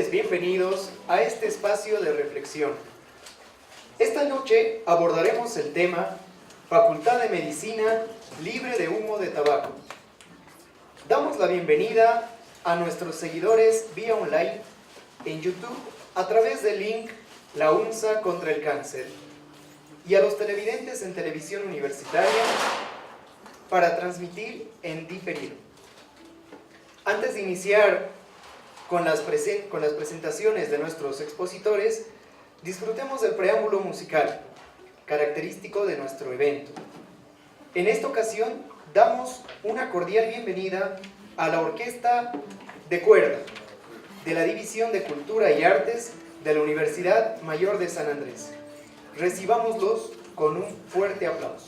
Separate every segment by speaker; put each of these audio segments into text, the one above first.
Speaker 1: ustedes bienvenidos a este espacio de reflexión. Esta noche abordaremos el tema Facultad de Medicina libre de humo de tabaco. Damos la bienvenida a nuestros seguidores vía online en YouTube a través del link La UNSA contra el cáncer y a los televidentes en televisión universitaria para transmitir en diferido. Antes de iniciar con las presentaciones de nuestros expositores, disfrutemos del preámbulo musical, característico de nuestro evento. En esta ocasión, damos una cordial bienvenida a la Orquesta de Cuerda de la División de Cultura y Artes de la Universidad Mayor de San Andrés. Recibámoslos con un fuerte aplauso.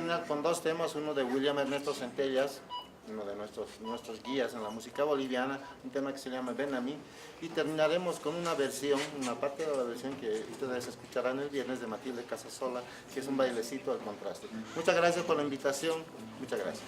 Speaker 2: terminar con dos temas, uno de William Ernesto Centellas, uno de nuestros guías en la música boliviana, un tema que se llama Ven a mí, y terminaremos con una versión, una parte de la versión que ustedes escucharán el viernes de Matilde Casasola, que es un bailecito al contraste. Muchas gracias por la invitación, muchas gracias.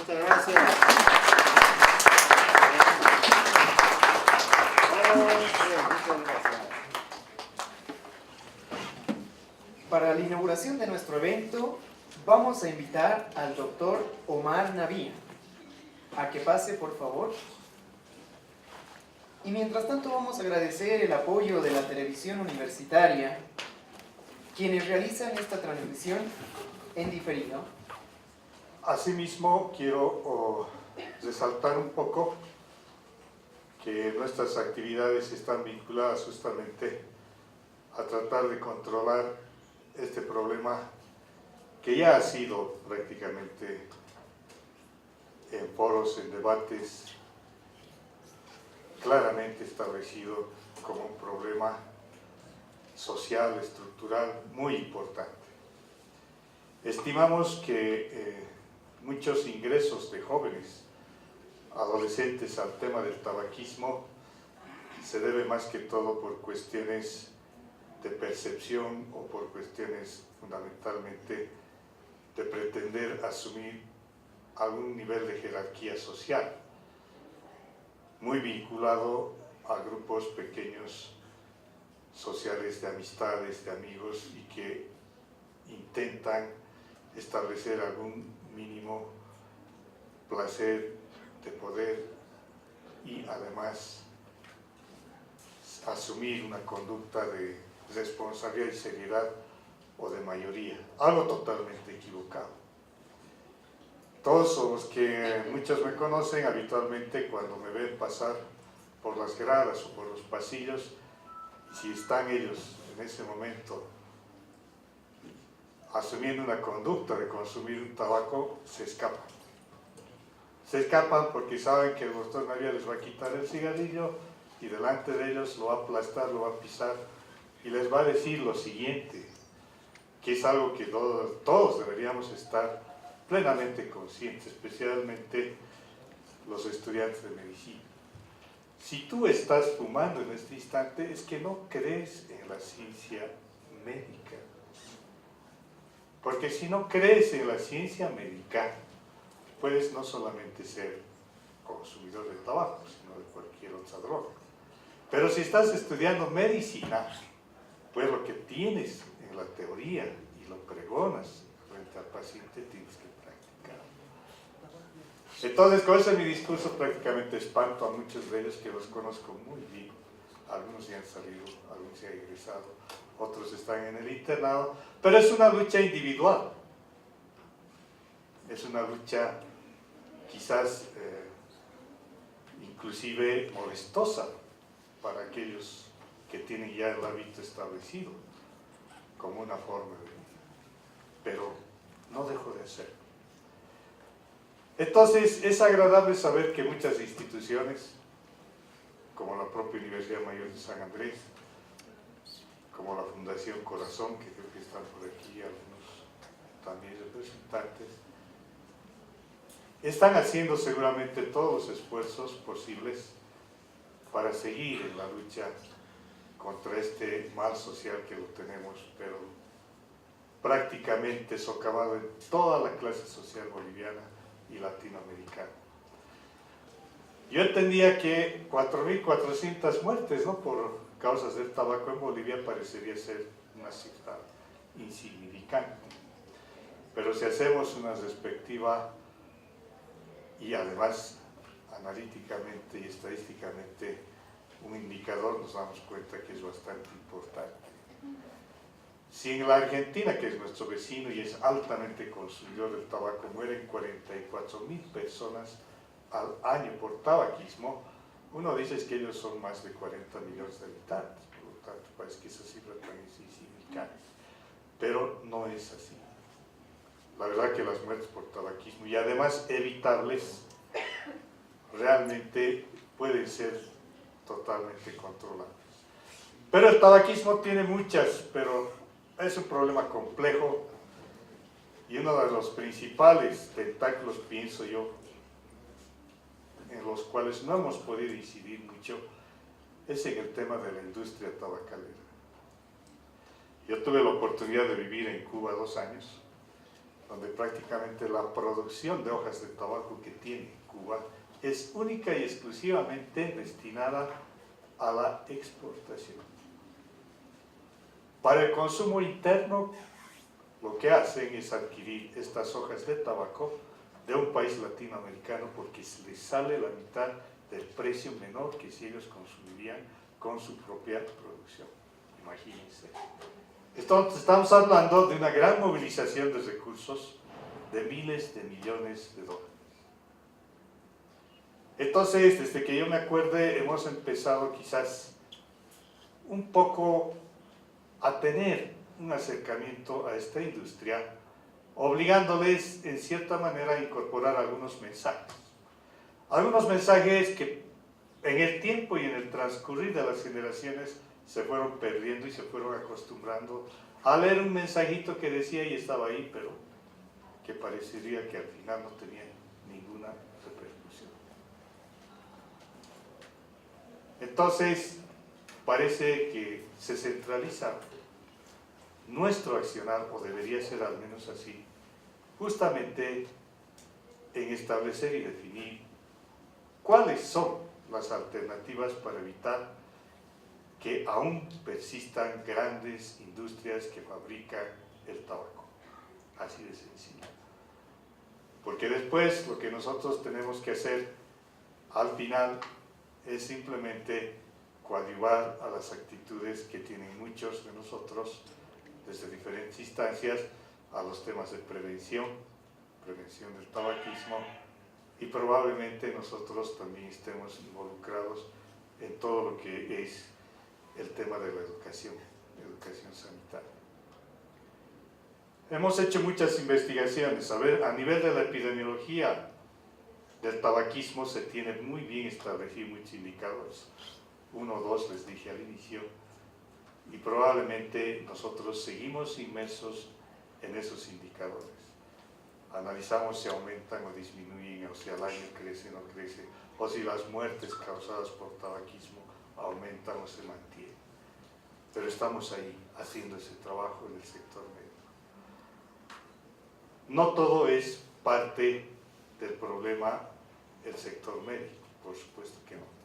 Speaker 2: Muchas gracias.
Speaker 1: Para la inauguración de nuestro evento, vamos a invitar al doctor Omar Navía a que pase, por favor. Y mientras tanto vamos a agradecer el apoyo de la televisión universitaria, quienes realizan esta transmisión en diferido.
Speaker 3: Asimismo, quiero resaltar un poco que nuestras actividades están vinculadas justamente a tratar de controlar este problema que ya ha sido prácticamente en foros, en debates, claramente establecido como un problema social, estructural, muy importante. Estimamos que muchos ingresos de jóvenes, adolescentes al tema del tabaquismo se debe más que todo por cuestiones de percepción o por cuestiones fundamentalmente de pretender asumir algún nivel de jerarquía social, muy vinculado a grupos pequeños sociales de amistades, de amigos, y que intentan establecer algún mínimo placer de poder y además asumir una conducta de responsabilidad y seriedad o de mayoría, algo totalmente equivocado. Todos los que muchos me conocen habitualmente, cuando me ven pasar por las gradas o por los pasillos, si están ellos en ese momento asumiendo una conducta de consumir un tabaco, se escapan. Se escapan porque saben que el doctor Navía les va a quitar el cigarrillo y delante de ellos lo va a aplastar, lo va a pisar y les va a decir lo siguiente, que es algo que todos deberíamos estar plenamente conscientes, especialmente los estudiantes de medicina. Si tú estás fumando en este instante, es que no crees en la ciencia médica. Porque si no crees en la ciencia médica, puedes no solamente ser consumidor de tabaco, sino de cualquier otra droga. Pero si estás estudiando medicina, pues lo que tienes en la teoría y lo pregonas frente al paciente tienes que practicar. Entonces, con ese mi discurso prácticamente espanto a muchos de ellos que los conozco muy bien. Algunos ya han salido, algunos ya han egresado, otros están en el internado, pero es una lucha individual. Es una lucha quizás inclusive molestosa para aquellos que tienen ya el hábito establecido como una forma de vida, pero no dejo de hacerlo. Entonces es agradable saber que muchas instituciones, como la propia Universidad Mayor de San Andrés, como la Fundación Corazón, que creo que están por aquí algunos también representantes, están haciendo seguramente todos los esfuerzos posibles para seguir en la lucha contra este mal social que lo tenemos, pero prácticamente socavado en toda la clase social boliviana y latinoamericana. Yo entendía que 4.400 muertes, ¿no?, por causas del tabaco en Bolivia parecería ser una cifra insignificante, pero si hacemos una perspectiva y además analíticamente y estadísticamente un indicador, nos damos cuenta que es bastante importante. Si en la Argentina, que es nuestro vecino y es altamente consumidor del tabaco, mueren 44.000 personas al año por tabaquismo, uno dice que ellos son más de 40 millones de habitantes, por lo tanto parece que esa cifra también es insignificante, pero no es así. La verdad que las muertes por tabaquismo, y además evitables, realmente pueden ser totalmente controlables. Pero el tabaquismo tiene muchas, pero es un problema complejo, y uno de los principales tentáculos, pienso yo, en los cuales no hemos podido incidir mucho, es en el tema de la industria tabacalera. Yo tuve la oportunidad de vivir en Cuba 2 años, donde prácticamente la producción de hojas de tabaco que tiene Cuba es única y exclusivamente destinada a la exportación. Para el consumo interno, lo que hacen es adquirir estas hojas de tabaco de un país latinoamericano porque les sale la mitad del precio menor que si ellos consumirían con su propia producción. Imagínense. Entonces, estamos hablando de una gran movilización de recursos de miles de millones de dólares. Entonces, desde que yo me acuerde, hemos empezado quizás un poco a tener un acercamiento a esta industria, obligándoles en cierta manera a incorporar algunos mensajes. Algunos mensajes que en el tiempo y en el transcurrir de las generaciones se fueron perdiendo y se fueron acostumbrando a leer un mensajito que decía y estaba ahí, pero que parecería que al final no tenía ninguna repercusión. Entonces, parece que se centraliza nuestro accionar, o debería ser al menos así, justamente en establecer y definir cuáles son las alternativas para evitar que aún persistan grandes industrias que fabrican el tabaco. Así de sencillo. Porque después lo que nosotros tenemos que hacer al final es simplemente coadyuvar a las actitudes que tienen muchos de nosotros desde diferentes instancias a los temas de prevención del tabaquismo, y probablemente nosotros también estemos involucrados en todo lo que es el tema de la educación sanitaria. Hemos hecho muchas investigaciones. A nivel de la epidemiología del tabaquismo se tiene muy bien establecidos muchos indicadores. 1 o 2 les dije al inicio, y probablemente nosotros seguimos inmersos en esos indicadores. Analizamos si aumentan o disminuyen, o si al año crecen o crecen, o si las muertes causadas por tabaquismo aumentan o se mantienen. Pero estamos ahí haciendo ese trabajo en el sector médico. No todo es parte del problema el sector médico, por supuesto que no.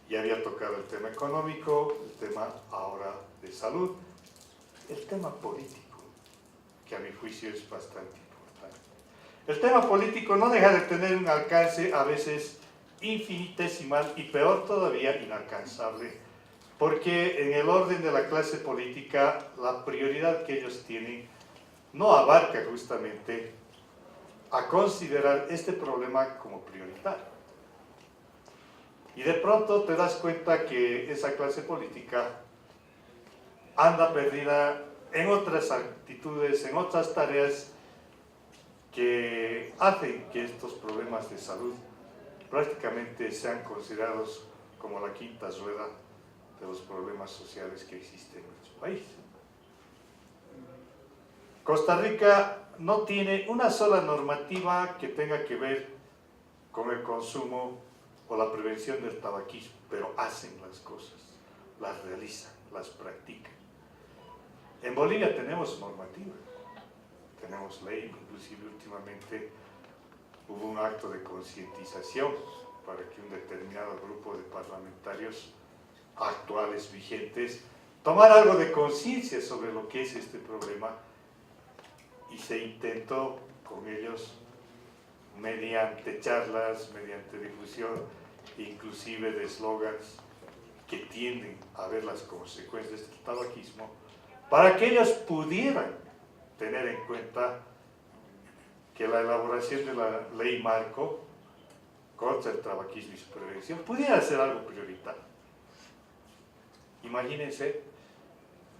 Speaker 3: Ya había tocado el tema económico, el tema ahora de salud, el tema político, que a mi juicio es bastante importante. El tema político no deja de tener un alcance a veces infinitesimal y peor todavía inalcanzable, porque en el orden de la clase política la prioridad que ellos tienen no abarca justamente a considerar este problema como prioritario. Y de pronto te das cuenta que esa clase política anda perdida en otras actitudes, en otras tareas que hacen que estos problemas de salud prácticamente sean considerados como la quinta rueda de los problemas sociales que existen en nuestro país. Costa Rica no tiene una sola normativa que tenga que ver con el consumo o la prevención del tabaquismo, pero hacen las cosas, las realizan, las practican. En Bolivia tenemos normativa, tenemos ley, inclusive últimamente hubo un acto de concientización para que un determinado grupo de parlamentarios actuales, vigentes, tomara algo de conciencia sobre lo que es este problema, y se intentó con ellos mediante charlas, mediante difusión, inclusive de eslogans que tienden a ver las consecuencias del tabaquismo, para que ellos pudieran tener en cuenta que la elaboración de la ley marco contra el tabaquismo y su prevención pudiera ser algo prioritario. Imagínense,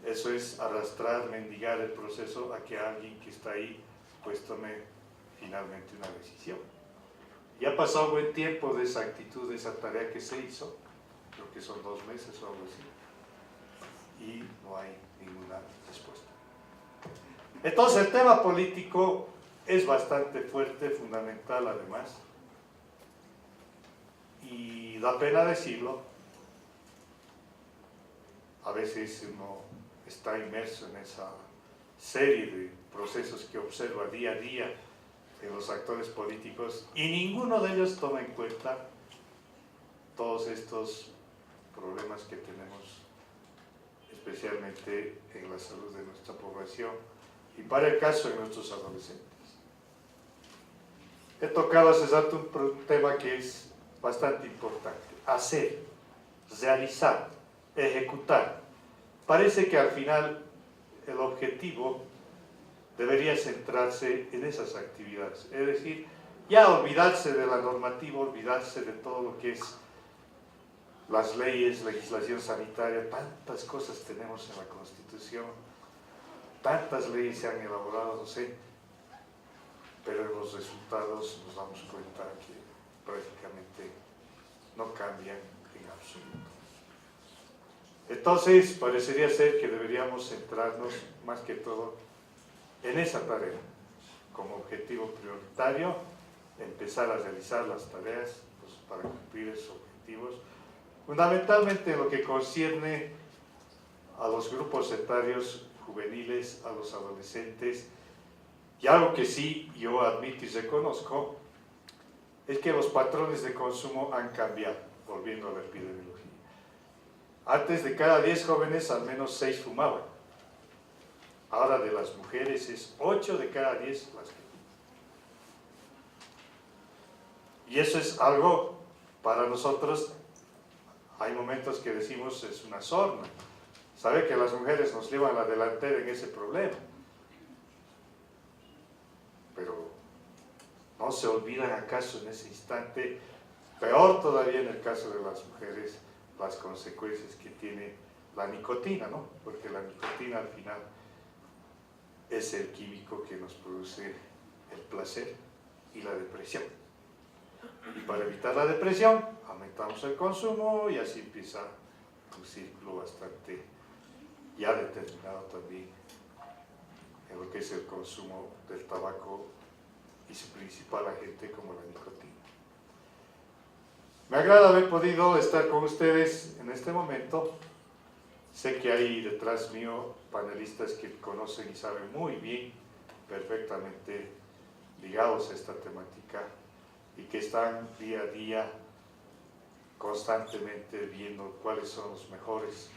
Speaker 3: eso es arrastrar, mendigar el proceso a que alguien que está ahí pues tome finalmente una decisión. Ya pasó buen tiempo de esa actitud, de esa tarea que se hizo, creo que son 2 meses o algo así, y no hay ninguna respuesta. Entonces el tema político es bastante fuerte, fundamental además, y da pena decirlo, a veces uno está inmerso en esa serie de procesos que observa día a día en los actores políticos y ninguno de ellos toma en cuenta todos estos problemas que tenemos, especialmente en la salud de nuestra población y para el caso de nuestros adolescentes. He tocado hace rato un tema que es bastante importante: hacer, realizar, ejecutar. Parece que al final el objetivo debería centrarse en esas actividades, es decir, ya olvidarse de la normativa, olvidarse de todo lo que es las leyes, legislación sanitaria. Tantas cosas tenemos en la Constitución, tantas leyes se han elaborado, no sé, pero en los resultados nos damos cuenta que prácticamente no cambian en absoluto. Entonces, parecería ser que deberíamos centrarnos más que todo en esa tarea, como objetivo prioritario, empezar a realizar las tareas pues, para cumplir esos objetivos, fundamentalmente en lo que concierne a los grupos etarios juveniles, a los adolescentes, y algo que sí yo admito y reconozco, es que los patrones de consumo han cambiado, volviendo a la epidemiología. Antes de cada 10 jóvenes, al menos 6 fumaban. Ahora de las mujeres es 8 de cada 10 las que fuman. Y eso es algo, para nosotros, hay momentos que decimos es una sorna. Sabe que las mujeres nos llevan la delantera en ese problema. Pero ¿no se olvidan acaso en ese instante, peor todavía en el caso de las mujeres, las consecuencias que tiene la nicotina, ¿no? Porque la nicotina al final es el químico que nos produce el placer y la depresión. Y para evitar la depresión, aumentamos el consumo y así empieza un círculo bastante ya determinado también en lo que es el consumo del tabaco y su principal agente como la nicotina. Me agrada haber podido estar con ustedes en este momento. Sé que hay detrás mío panelistas que conocen y saben muy bien, perfectamente ligados a esta temática y que están día a día constantemente viendo cuáles son los mejores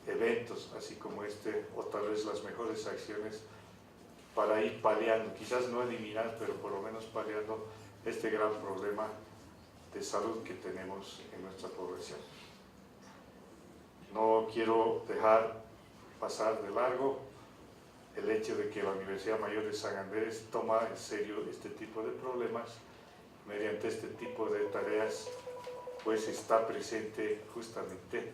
Speaker 3: eventos, así como este, o tal vez las mejores acciones para ir paliando, quizás no eliminar, pero por lo menos paliando este gran problema de salud que tenemos en nuestra población. No quiero dejar pasar de largo el hecho de que la Universidad Mayor de San Andrés toma en serio este tipo de problemas, mediante este tipo de tareas, pues está presente justamente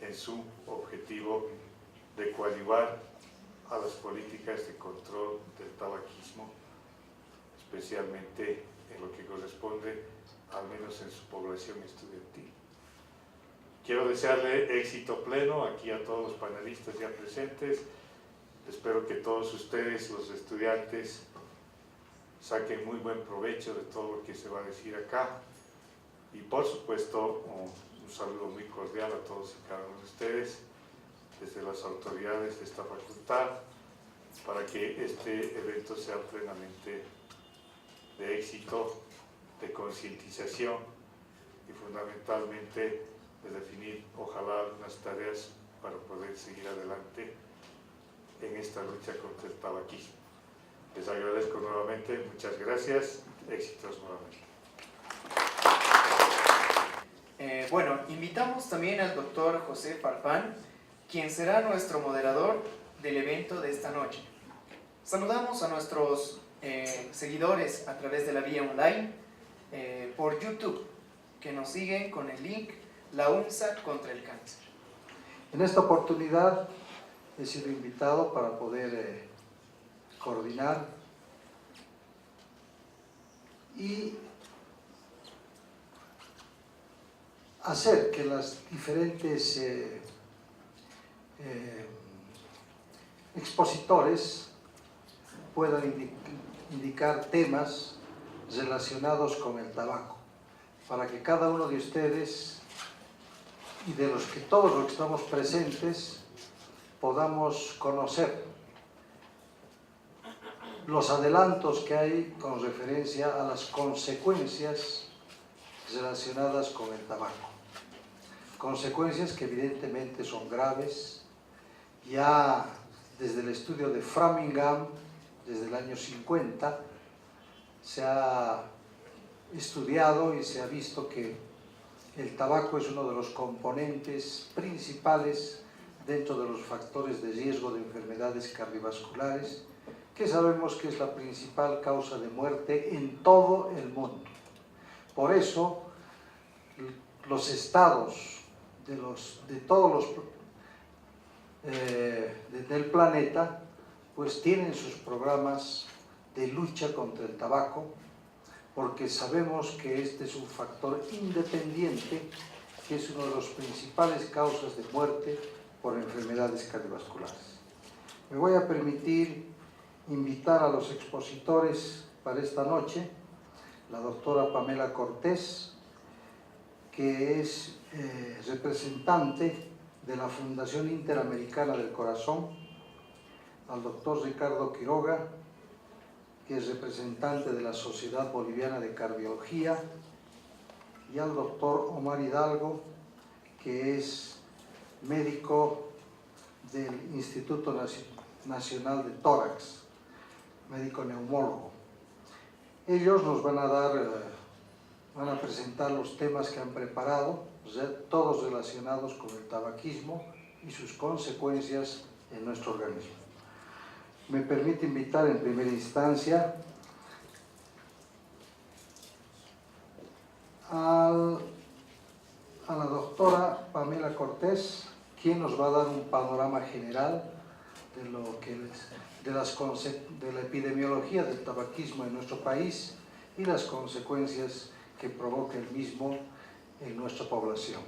Speaker 3: en su objetivo de coadyuvar a las políticas de control del tabaquismo, especialmente en lo que corresponde, al menos en su población estudiantil. Quiero desearle éxito pleno aquí a todos los panelistas ya presentes. Espero que todos ustedes, los estudiantes, saquen muy buen provecho de todo lo que se va a decir acá. Y por supuesto, un saludo muy cordial a todos y cada uno de ustedes, desde las autoridades de esta facultad, para que este evento sea plenamente de éxito, de concientización y fundamentalmente de definir, ojalá, unas tareas para poder seguir adelante en esta lucha contra el tabaquismo. Les agradezco nuevamente, muchas gracias, éxitos nuevamente.
Speaker 1: Bueno, invitamos también al doctor José Farfán, quien será nuestro moderador del evento de esta noche. Saludamos a nuestros seguidores a través de la vía online por YouTube, que nos siguen con el link La UNSA contra el cáncer.
Speaker 4: En esta oportunidad he sido invitado para poder coordinar y hacer que las diferentes expositores puedan indicar temas relacionados con el tabaco, para que cada uno de ustedes y de todos los que estamos presentes podamos conocer los adelantos que hay con referencia a las consecuencias relacionadas con el tabaco. Consecuencias que evidentemente son graves. Ya desde el estudio de Framingham, desde el año 50, se ha estudiado y se ha visto que el tabaco es uno de los componentes principales dentro de los factores de riesgo de enfermedades cardiovasculares, que sabemos que es la principal causa de muerte en todo el mundo. Por eso, los estados del planeta pues tienen sus programas de lucha contra el tabaco, porque sabemos que este es un factor independiente, que es una de las principales causas de muerte por enfermedades cardiovasculares. Me voy a permitir invitar a los expositores para esta noche, la doctora Pamela Cortés, que es representante de la Fundación Interamericana del Corazón, al doctor Ricardo Quiroga, que es representante de la Sociedad Boliviana de Cardiología, y al doctor Omar Hidalgo, que es médico del Instituto Nacional de Tórax, médico neumólogo. Ellos nos van a presentar los temas que han preparado, todos relacionados con el tabaquismo y sus consecuencias en nuestro organismo. Me permite invitar en primera instancia a la doctora Pamela Cortés, quien nos va a dar un panorama general de la epidemiología del tabaquismo en nuestro país y las consecuencias que provoca el mismo en nuestra población.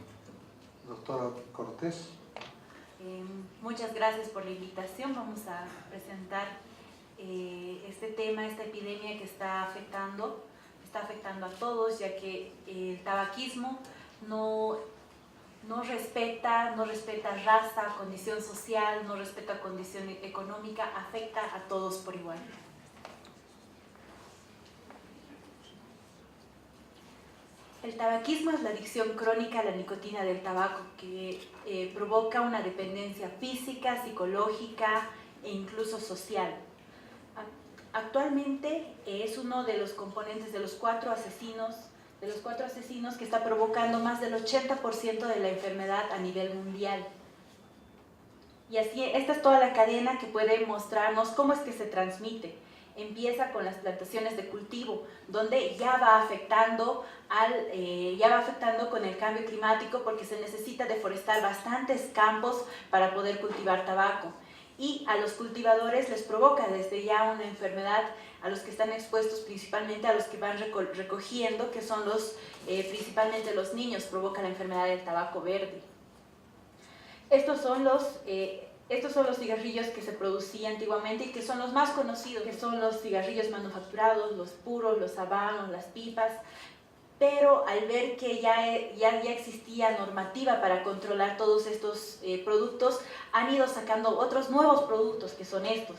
Speaker 4: Doctora Cortés.
Speaker 5: Muchas gracias por la invitación. Vamos a presentar este tema, esta epidemia que está afectando a todos, ya que el tabaquismo no respeta raza, condición social, no respeta condición económica, afecta a todos por igual. El tabaquismo es la adicción crónica a la nicotina del tabaco que provoca una dependencia física, psicológica e incluso social. Actualmente es uno de los componentes de los cuatro asesinos que está provocando más del 80% de la enfermedad a nivel mundial. Y así, esta es toda la cadena que puede mostrarnos cómo es que se transmite. Empieza con las plantaciones de cultivo, donde ya va afectando con el cambio climático, porque se necesita deforestar bastantes campos para poder cultivar tabaco. Y a los cultivadores les provoca desde ya una enfermedad, a los que están expuestos, principalmente a los que van recogiendo, que son principalmente los niños, provoca la enfermedad del tabaco verde. Estos son los cigarrillos que se producían antiguamente y que son los más conocidos, que son los cigarrillos manufacturados, los puros, los habanos, las pipas. Pero al ver que ya existía normativa para controlar todos estos productos, han ido sacando otros nuevos productos que son estos,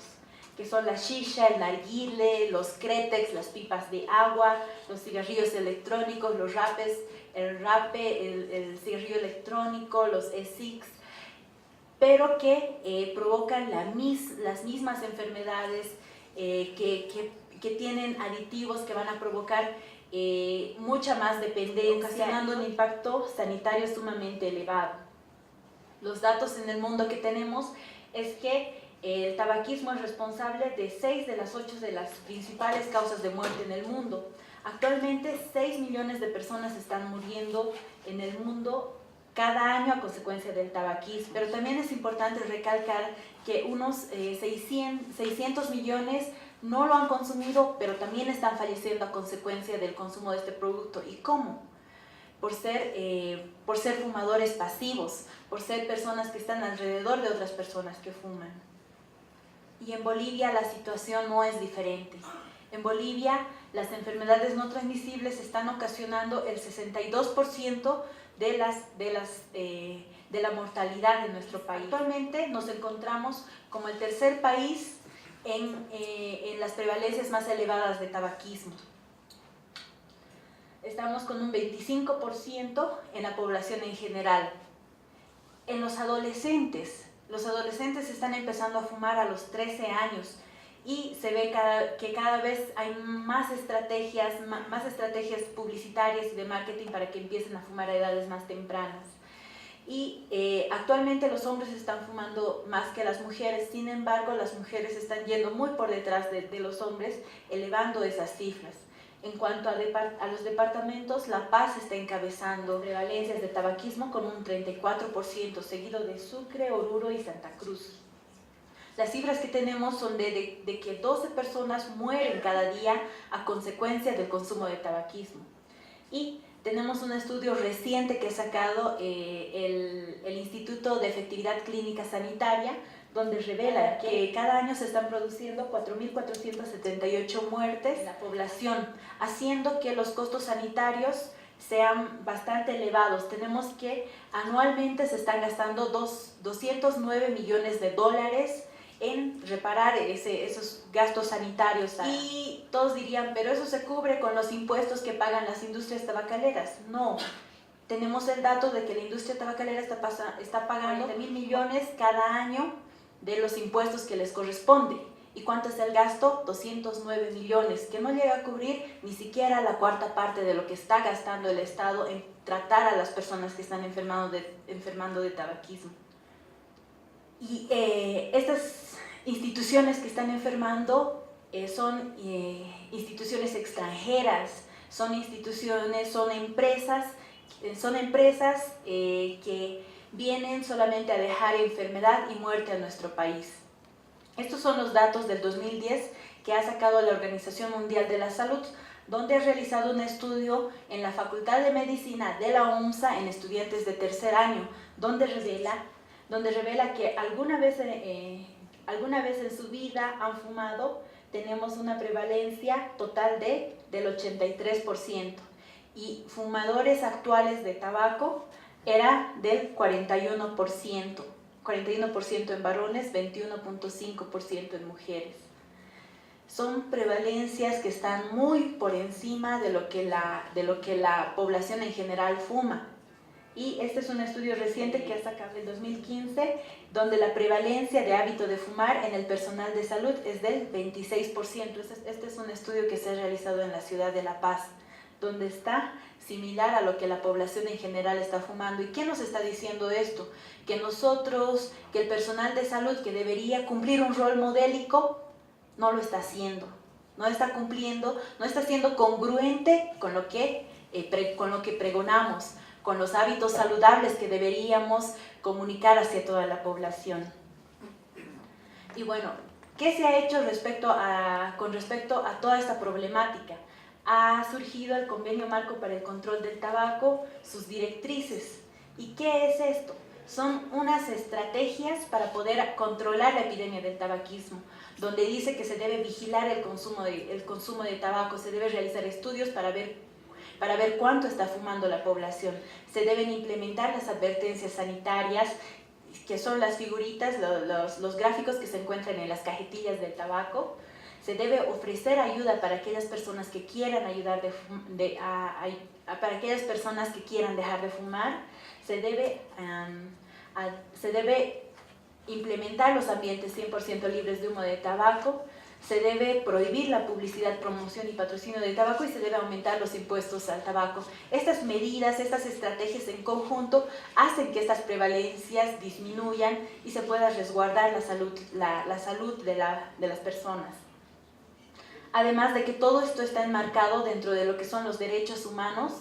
Speaker 5: que son la shisha, el narguile, los kretex, las pipas de agua, los cigarrillos electrónicos, los rapes, el cigarrillo electrónico, los e-cigs, pero que provocan las mismas enfermedades, que tienen aditivos que van a provocar mucha más dependencia, ocasionando un impacto sanitario sumamente elevado. Los datos en el mundo que tenemos es que el tabaquismo es responsable de 6 de las 8 de las principales causas de muerte en el mundo. Actualmente 6 millones de personas están muriendo en el mundo cada año a consecuencia del tabaquismo. Pero también es importante recalcar que unos 600 millones no lo han consumido, pero también están falleciendo a consecuencia del consumo de este producto. ¿Y cómo? Por ser fumadores pasivos, por ser personas que están alrededor de otras personas que fuman. Y en Bolivia la situación no es diferente. En Bolivia las enfermedades no transmisibles están ocasionando el 62% de la mortalidad en nuestro país. Actualmente nos encontramos como el tercer país en las prevalencias más elevadas de tabaquismo. Estamos con un 25% en la población en general. En los adolescentes están empezando a fumar a los 13 años y se ve que cada vez hay más estrategias publicitarias y de marketing para que empiecen a fumar a edades más tempranas. Y actualmente los hombres están fumando más que las mujeres, sin embargo las mujeres están yendo muy por detrás de los hombres, elevando esas cifras. En cuanto a los departamentos, La Paz está encabezando prevalencias de tabaquismo con un 34%, seguido de Sucre, Oruro y Santa Cruz. Las cifras que tenemos son de que 12 personas mueren cada día a consecuencia del consumo de tabaquismo. Y tenemos un estudio reciente que ha sacado el Instituto de Efectividad Clínica Sanitaria, donde revela que cada año se están produciendo 4.478 muertes en la población, haciendo que los costos sanitarios sean bastante elevados. Tenemos que anualmente se están gastando 209 millones de dólares en reparar esos gastos sanitarios. Y todos dirían, pero eso se cubre con los impuestos que pagan las industrias tabacaleras. No. Tenemos el dato de que la industria tabacalera está pagando 20.000 millones cada año de los impuestos que les corresponde. ¿Y cuánto es el gasto? 209 millones, que no llega a cubrir ni siquiera la cuarta parte de lo que está gastando el Estado en tratar a las personas que están enfermando de tabaquismo. Y estas instituciones que están enfermando son instituciones extranjeras, son empresas que vienen solamente a dejar enfermedad y muerte a nuestro país. Estos son los datos del 2010 que ha sacado la Organización Mundial de la Salud, donde ha realizado un estudio en la Facultad de Medicina de la UNSA en estudiantes de tercer año, donde revela que alguna vez en su vida han fumado. Tenemos una prevalencia total del 83%, y fumadores actuales de tabaco era del 41% en varones, 21.5% en mujeres. Son prevalencias que están muy por encima de lo que la población en general fuma. Y este es un estudio reciente que ha sacado en 2015, donde la prevalencia de hábito de fumar en el personal de salud es del 26%. Este es un estudio que se ha realizado en la ciudad de La Paz, donde está similar a lo que la población en general está fumando. ¿Y quién nos está diciendo esto? Que nosotros, que el personal de salud, que debería cumplir un rol modélico, no lo está haciendo, no está cumpliendo, no está siendo congruente con lo que pregonamos, con los hábitos saludables que deberíamos comunicar hacia toda la población. Y bueno, ¿qué se ha hecho con respecto a toda esta problemática? Ha surgido el Convenio Marco para el Control del Tabaco, sus directrices. ¿Y qué es esto? Son unas estrategias para poder controlar la epidemia del tabaquismo, donde dice que se debe vigilar el consumo de tabaco, se debe realizar estudios para ver cuánto está fumando la población. Se deben implementar las advertencias sanitarias, que son las figuritas, los gráficos que se encuentran en las cajetillas del tabaco. Se debe ofrecer ayuda para aquellas personas que quieran para aquellas personas que quieran dejar de fumar. Se debe implementar los ambientes 100% libres de humo de tabaco. Se debe prohibir la publicidad, promoción y patrocinio del tabaco, y se debe aumentar los impuestos al tabaco. Estas medidas, estas estrategias en conjunto hacen que estas prevalencias disminuyan y se pueda resguardar la salud de las personas. Además de que todo esto está enmarcado dentro de lo que son los derechos humanos,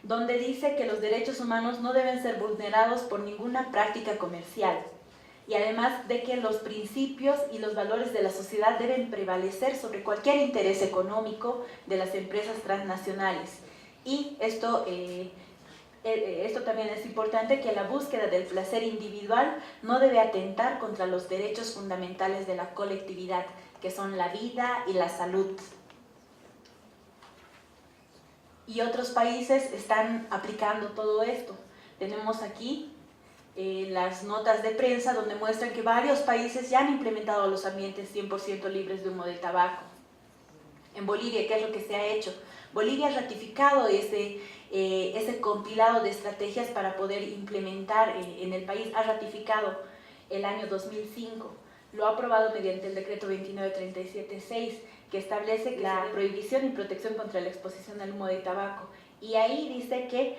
Speaker 5: donde dice que los derechos humanos no deben ser vulnerados por ninguna práctica comercial. Y además de que los principios y los valores de la sociedad deben prevalecer sobre cualquier interés económico de las empresas transnacionales. Y esto también es importante, que la búsqueda del placer individual no debe atentar contra los derechos fundamentales de la colectividad, que son la vida y la salud. Y otros países están aplicando todo esto. Tenemos aquí las notas de prensa donde muestran que varios países ya han implementado los ambientes 100% libres de humo de tabaco. En Bolivia, ¿qué es lo que se ha hecho? Bolivia ha ratificado ese compilado de estrategias para poder implementar en el país, ha ratificado el año 2005, lo ha aprobado mediante el decreto 29376, que establece la prohibición y protección contra la exposición al humo de tabaco. Y ahí dice que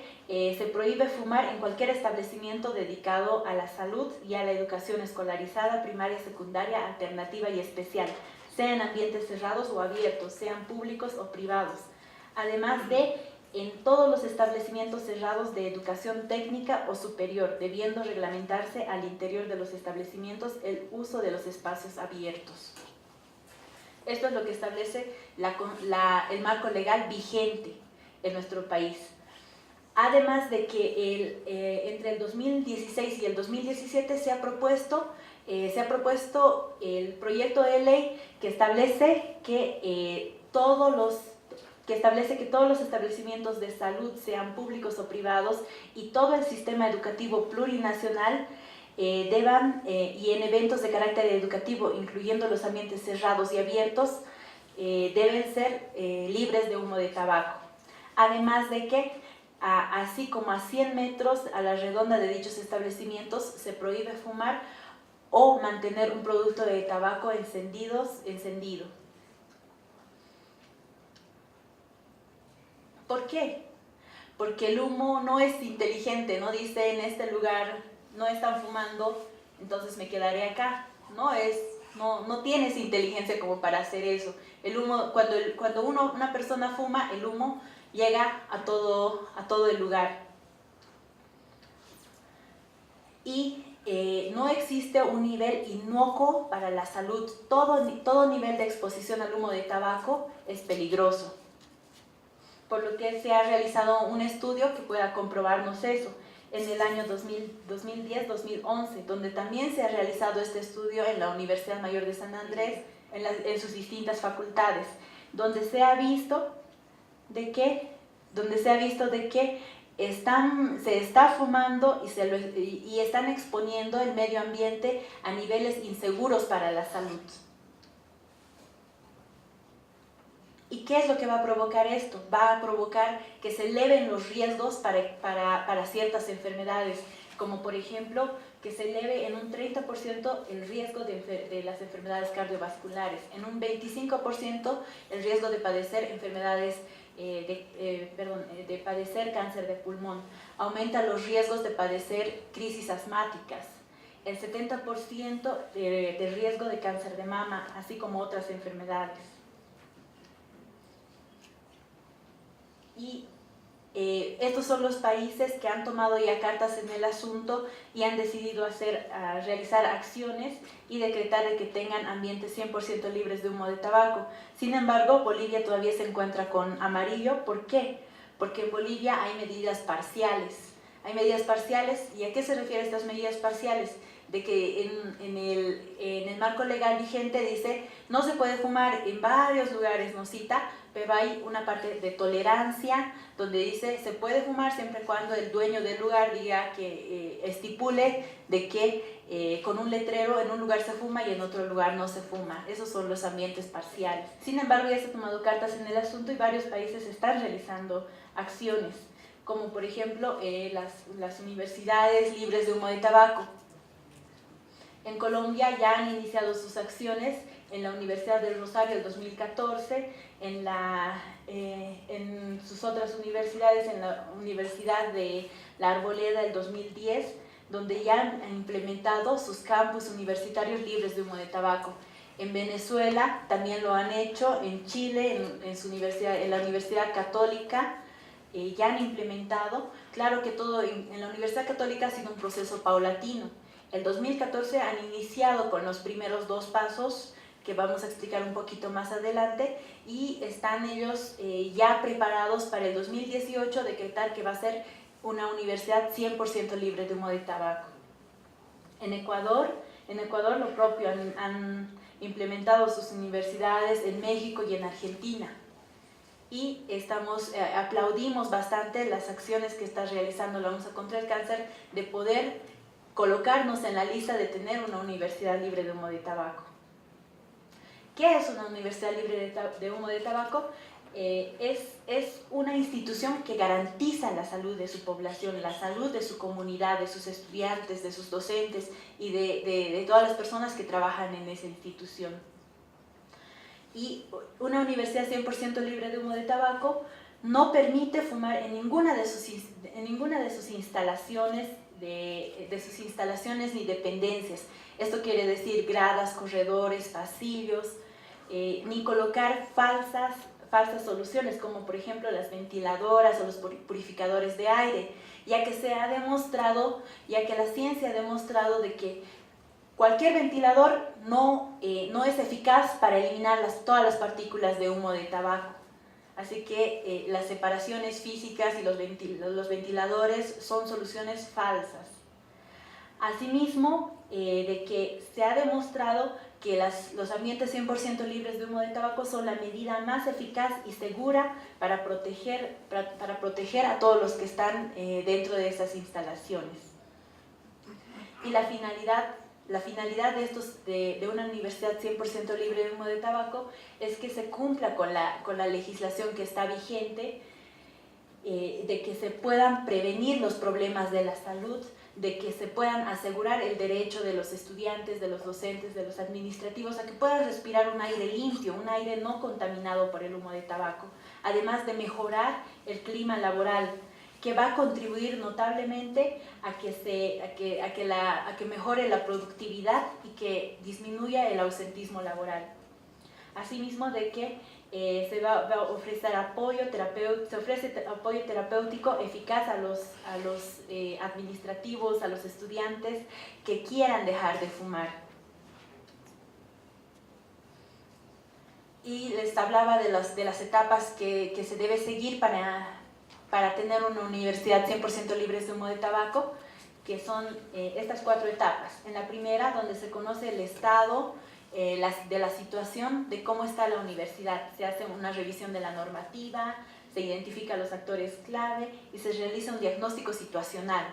Speaker 5: se prohíbe fumar en cualquier establecimiento dedicado a la salud y a la educación escolarizada, primaria, secundaria, alternativa y especial, sean ambientes cerrados o abiertos, sean públicos o privados. Además de en todos los establecimientos cerrados de educación técnica o superior, debiendo reglamentarse al interior de los establecimientos el uso de los espacios abiertos. Esto es lo que establece el marco legal vigente en nuestro país. Además de que entre el 2016 y el 2017 se ha propuesto el proyecto de ley que establece que todos los establecimientos de salud, sean públicos o privados, y todo el sistema educativo plurinacional y en eventos de carácter educativo, incluyendo los ambientes cerrados y abiertos, deben ser libres de humo de tabaco. Además de que, así como a 100 metros a la redonda de dichos establecimientos, se prohíbe fumar o mantener un producto de tabaco encendido. ¿Por qué? Porque el humo no es inteligente, no dice en este lugar no están fumando, entonces me quedaré acá. No tiene esa inteligencia como para hacer eso. El humo, cuando una persona fuma, el humo llega a todo el lugar. Y no existe un nivel inocuo para la salud. Todo nivel de exposición al humo de tabaco es peligroso. Por lo que se ha realizado un estudio que pueda comprobarnos eso en el año 2010-2011, donde también se ha realizado este estudio en la Universidad Mayor de San Andrés, en sus distintas facultades, donde se ha visto de que se está fumando y están exponiendo el medio ambiente a niveles inseguros para la salud. ¿Y qué es lo que va a provocar esto? Va a provocar que se eleven los riesgos para ciertas enfermedades, como por ejemplo que se eleve en un 30% el riesgo de las enfermedades cardiovasculares, en un 25% el riesgo de padecer enfermedades de padecer cáncer de pulmón, aumenta los riesgos de padecer crisis asmáticas, el 70% de riesgo de cáncer de mama, así como otras enfermedades. Y estos son los países que han tomado ya cartas en el asunto y han decidido realizar acciones y decretar de que tengan ambientes 100% libres de humo de tabaco. Sin embargo, Bolivia todavía se encuentra con amarillo. ¿Por qué? Porque en Bolivia hay medidas parciales. ¿Y a qué se refieren estas medidas parciales? De que en el marco legal vigente dice no se puede fumar en varios lugares, no cita, pero hay una parte de tolerancia donde dice se puede fumar siempre y cuando el dueño del lugar diga que estipule de que con un letrero en un lugar se fuma y en otro lugar no se fuma. Esos son los ambientes parciales. Sin embargo, ya se han tomado cartas en el asunto y varios países están realizando acciones, como por ejemplo las universidades libres de humo de tabaco. En Colombia ya han iniciado sus acciones en la Universidad del Rosario el 2014, en sus otras universidades, en la Universidad de La Arboleda el 2010, donde ya han implementado sus campus universitarios libres de humo de tabaco. En Venezuela también lo han hecho, en Chile, en la Universidad Católica, ya han implementado. Claro que todo en la Universidad Católica ha sido un proceso paulatino. El 2014 han iniciado con los primeros 2 pasos, que vamos a explicar un poquito más adelante, y están ellos ya preparados para el 2018 decretar que va a ser una universidad 100% libre de humo de tabaco. En Ecuador lo propio, han implementado sus universidades en México y en Argentina. Y aplaudimos bastante las acciones que está realizando la OMS contra el cáncer de poder colocarnos en la lista de tener una universidad libre de humo de tabaco. ¿Qué es una universidad libre de humo de tabaco? Es una institución que garantiza la salud de su población, la salud de su comunidad, de sus estudiantes, de sus docentes y de todas las personas que trabajan en esa institución. Y una universidad 100% libre de humo de tabaco no permite fumar en ninguna de sus instalaciones, ni dependencias. Esto quiere decir gradas, corredores, pasillos, ni colocar falsas soluciones, como por ejemplo las ventiladoras o los purificadores de aire, ya que la ciencia ha demostrado de que cualquier ventilador no es eficaz para eliminar todas las partículas de humo de tabaco. Así que las separaciones físicas y los ventiladores son soluciones falsas. Asimismo, de que se ha demostrado que los ambientes 100% libres de humo de tabaco son la medida más eficaz y segura para proteger a todos los que están dentro de esas instalaciones. Y la finalidad de una universidad 100% libre de humo de tabaco es que se cumpla con la legislación que está vigente, de que se puedan prevenir los problemas de la salud, de que se puedan asegurar el derecho de los estudiantes, de los docentes, de los administrativos, a que puedan respirar un aire limpio, un aire no contaminado por el humo de tabaco, además de mejorar el clima laboral, que va a contribuir notablemente a que mejore la productividad y que disminuya el ausentismo laboral. Asimismo, de que se va a ofrecer se ofrece apoyo terapéutico eficaz a los administrativos, a los estudiantes que quieran dejar de fumar. Y les hablaba de las etapas que se debe seguir para tener una universidad 100% libre de humo de tabaco, que son estas 4 etapas. En la primera, donde se conoce el estado de la situación, de cómo está la universidad. Se hace una revisión de la normativa, se identifican los actores clave y se realiza un diagnóstico situacional.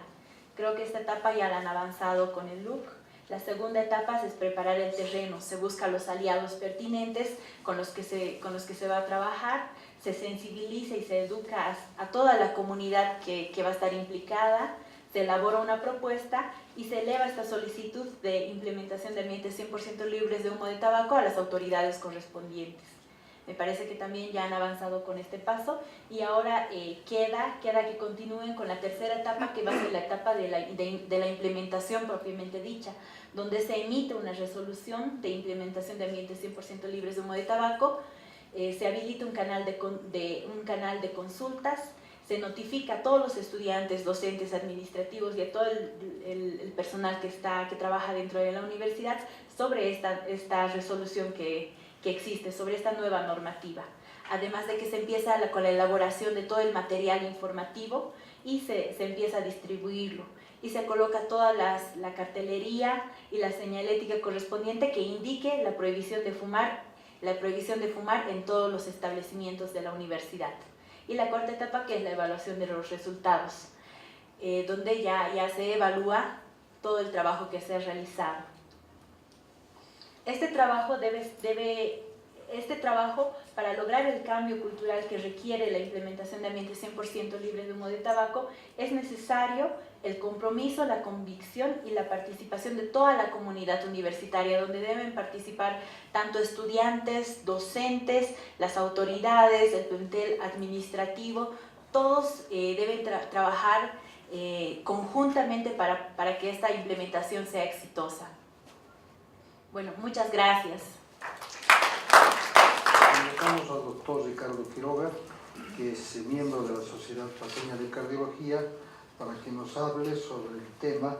Speaker 5: Creo que esta etapa ya la han avanzado con el LUC. La segunda etapa es preparar el terreno, se buscan los aliados pertinentes con los que se va a trabajar, se sensibiliza y se educa a toda la comunidad que va a estar implicada, se elabora una propuesta y se eleva esta solicitud de implementación de ambientes 100% libres de humo de tabaco a las autoridades correspondientes. Me parece que también ya han avanzado con este paso y ahora queda que continúen con la tercera etapa, que va a ser la etapa de la implementación propiamente dicha, donde se emite una resolución de implementación de ambientes 100% libres de humo de tabaco, se habilita un canal de consultas, se notifica a todos los estudiantes, docentes, administrativos y a todo el personal que trabaja dentro de la universidad sobre esta resolución que existe, sobre esta nueva normativa. Además de que se empieza con la elaboración de todo el material informativo y se empieza a distribuirlo. Y se coloca toda la cartelería y la señalética correspondiente que indique la prohibición de fumar en todos los establecimientos de la universidad. Y la cuarta etapa, que es la evaluación de los resultados, donde ya se evalúa todo el trabajo que se ha realizado. Este trabajo, para lograr el cambio cultural que requiere la implementación de ambientes 100% libres de humo de tabaco, es necesario el compromiso, la convicción y la participación de toda la comunidad universitaria, donde deben participar tanto estudiantes, docentes, las autoridades, el plantel administrativo. Todos deben trabajar conjuntamente para que esta implementación sea exitosa. Bueno, muchas gracias.
Speaker 4: Invitamos al doctor Ricardo Quiroga, que es miembro de la Sociedad Paceña de Cardiología, para que nos hable sobre el tema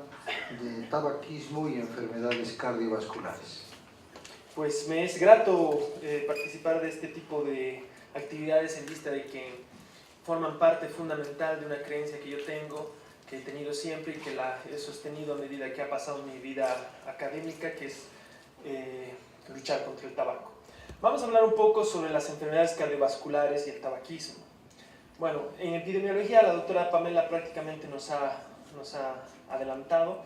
Speaker 4: de tabaquismo y enfermedades cardiovasculares.
Speaker 6: Pues me es grato participar de este tipo de actividades en vista de que forman parte fundamental de una creencia que yo tengo, que he tenido siempre y que la he sostenido a medida que ha pasado mi vida académica, que es luchar contra el tabaco. Vamos a hablar un poco sobre las enfermedades cardiovasculares y el tabaquismo. Bueno, en epidemiología la doctora Pamela prácticamente nos ha adelantado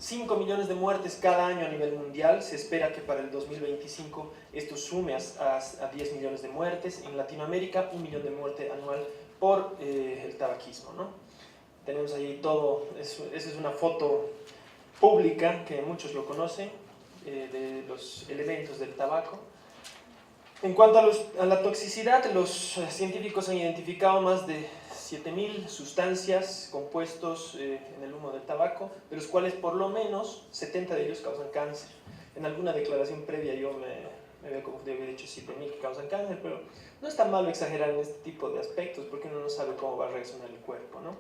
Speaker 6: 5 millones de muertes cada año a nivel mundial. Se espera que para el 2025 esto sume a 10 millones de muertes. En Latinoamérica, 1 millón de muertes anual por el tabaquismo, ¿no? Tenemos ahí todo, esa es una foto pública que muchos lo conocen, de los elementos del tabaco. En cuanto a la toxicidad, los científicos han identificado más de 7.000 sustancias, compuestos en el humo del tabaco, de los cuales por lo menos 70 de ellos causan cáncer. En alguna declaración previa yo me había dicho 7.000 que causan cáncer, pero no es tan malo exagerar en este tipo de aspectos porque uno no sabe cómo va a reaccionar el cuerpo, ¿no?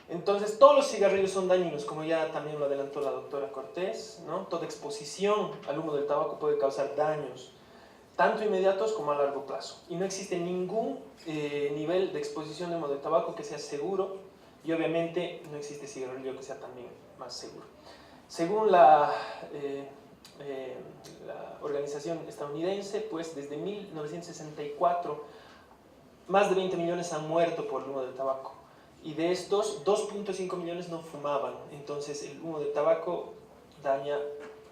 Speaker 6: Entonces, todos los cigarrillos son dañinos, como ya también lo adelantó la doctora Cortés, ¿no? Toda exposición al humo del tabaco puede causar daños, tanto inmediatos como a largo plazo. Y no existe ningún nivel de exposición de humo del tabaco que sea seguro, y obviamente no existe cigarrillo que sea también más seguro. Según la organización estadounidense, pues desde 1964 más de 20 millones han muerto por el humo del tabaco. Y de estos, 2.5 millones no fumaban. Entonces el humo de tabaco daña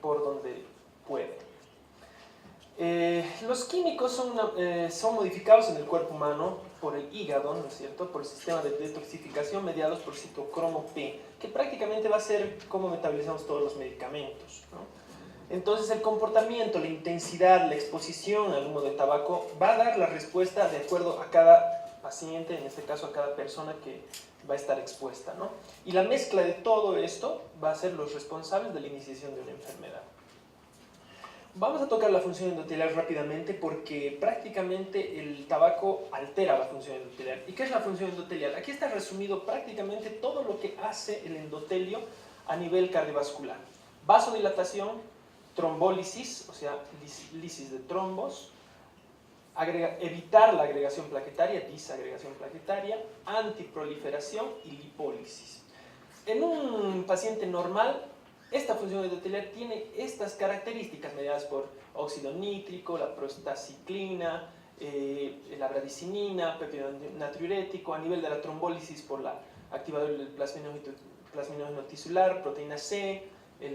Speaker 6: por donde puede. Los químicos son modificados en el cuerpo humano por el hígado, ¿no es cierto?, por el sistema de detoxificación mediados por citocromo P, que prácticamente va a ser como metabolizamos todos los medicamentos, ¿no? Entonces el comportamiento, la intensidad, la exposición al humo de tabaco va a dar la respuesta de acuerdo a cada paciente, en este caso a cada persona que va a estar expuesta, ¿no? Y la mezcla de todo esto va a ser los responsables de la iniciación de una enfermedad. Vamos a tocar la función endotelial rápidamente porque prácticamente el tabaco altera la función endotelial. ¿Y qué es la función endotelial? Aquí está resumido prácticamente todo lo que hace el endotelio a nivel cardiovascular. Vasodilatación, trombólisis, o sea, lisis de trombos, evitar la agregación plaquetaria, disagregación plaquetaria, antiproliferación y lipólisis. En un paciente normal, esta función endotelial tiene estas características mediadas por óxido nítrico, la prostaciclina, la bradicinina, péptido natriurético, a nivel de la trombólisis por la activador del plasminógeno tisular, proteína C,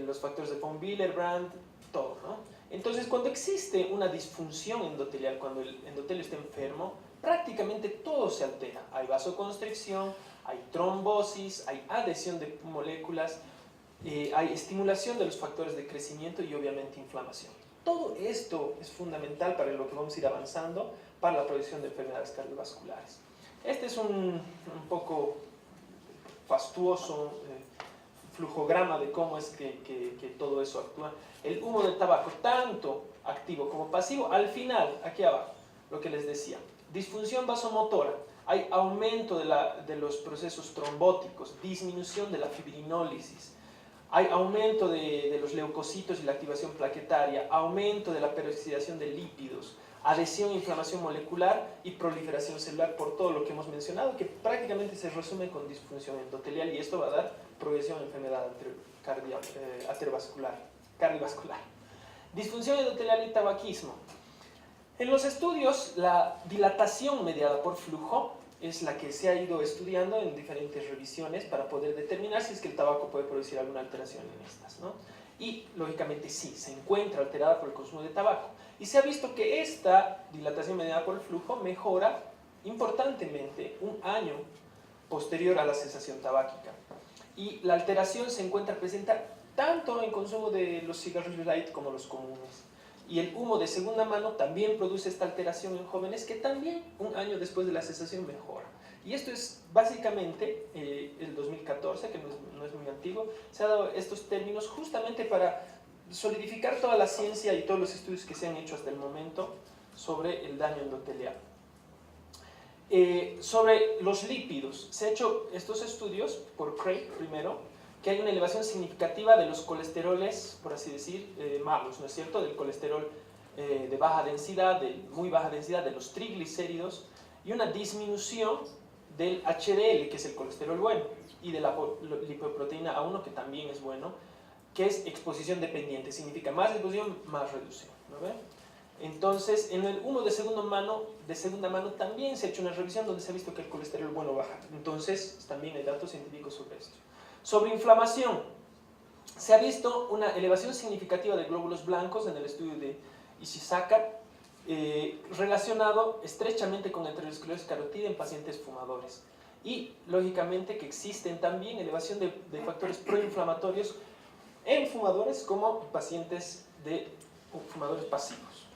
Speaker 6: los factores de von Willebrand, todo, ¿no? Entonces, cuando existe una disfunción endotelial, cuando el endotelio está enfermo, prácticamente todo se altera. Hay vasoconstricción, hay trombosis, hay adhesión de moléculas, hay estimulación de los factores de crecimiento y obviamente inflamación. Todo esto es fundamental para lo que vamos a ir avanzando para la prevención de enfermedades cardiovasculares. Este es un poco fastuoso flujograma de cómo es que todo eso actúa. El humo del tabaco, tanto activo como pasivo, al final, aquí abajo, lo que les decía, disfunción vasomotora, hay aumento de los procesos trombóticos, disminución de la fibrinólisis, hay aumento de los leucocitos y la activación plaquetaria, aumento de la peroxidación de lípidos, adhesión e inflamación molecular y proliferación celular por todo lo que hemos mencionado, que prácticamente se resume con disfunción endotelial y esto va a dar progresión a enfermedad cardiovascular. Disfunción endotelial y tabaquismo. En los estudios, la dilatación mediada por flujo es la que se ha ido estudiando en diferentes revisiones para poder determinar si es que el tabaco puede producir alguna alteración en estas, ¿no? Y, lógicamente, sí, se encuentra alterada por el consumo de tabaco. Y se ha visto que esta dilatación mediada por el flujo mejora importantemente un año posterior a la cesación tabáquica. Y la alteración se encuentra presente tanto en consumo de los cigarrillos light como los comunes. Y el humo de segunda mano también produce esta alteración en jóvenes que también un año después de la cesación mejora. Y esto es básicamente el 2014, que no es muy antiguo, se ha dado estos términos justamente para solidificar toda la ciencia y todos los estudios que se han hecho hasta el momento sobre el daño endotelial. Sobre los lípidos, se han hecho estos estudios por Craig primero, que hay una elevación significativa de los colesteroles, por así decir, malos, ¿no es cierto?, del colesterol de baja densidad, de muy baja densidad, de los triglicéridos, y una disminución del HDL, que es el colesterol bueno, y de la lipoproteína A1, que también es bueno, que es exposición dependiente, significa más exposición, más reducción, ¿no ven? Entonces, en el humo de segunda mano también se ha hecho una revisión donde se ha visto que el colesterol bueno baja. Entonces, también hay datos científicos sobre esto. Sobre inflamación, se ha visto una elevación significativa de glóbulos blancos en el estudio de Ishizaka, relacionado estrechamente con aterosclerosis carótida en pacientes fumadores. Y, lógicamente, que existen también elevación de factores proinflamatorios en fumadores como pacientes de fumadores pasivos.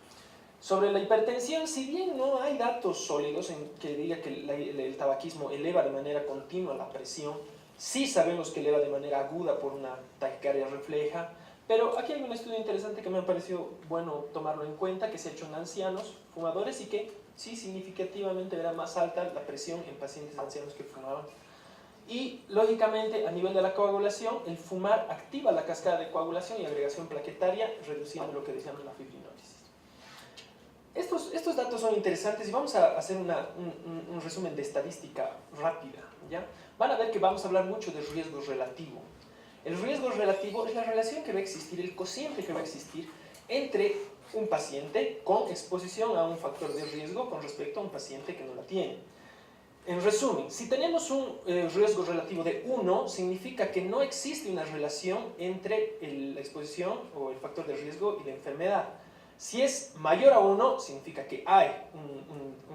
Speaker 6: Sobre la hipertensión, si bien no hay datos sólidos en que diga que el tabaquismo eleva de manera continua la presión, sí sabemos que eleva de manera aguda por una taquicardia refleja, pero aquí hay un estudio interesante que me ha parecido bueno tomarlo en cuenta, que se ha hecho en ancianos fumadores y que sí significativamente era más alta la presión en pacientes ancianos que fumaban. Y, lógicamente, a nivel de la coagulación, el fumar activa la cascada de coagulación y agregación plaquetaria, reduciendo lo que decíamos la fibrinólisis. Estos datos son interesantes y vamos a hacer un resumen de estadística rápida, ¿ya? Van a ver que vamos a hablar mucho de riesgo relativo. El riesgo relativo es la relación que va a existir, el cociente que va a existir entre un paciente con exposición a un factor de riesgo con respecto a un paciente que no la tiene. En resumen, si tenemos un riesgo relativo de 1, significa que no existe una relación entre la exposición o el factor de riesgo y la enfermedad. Si es mayor a 1, significa que hay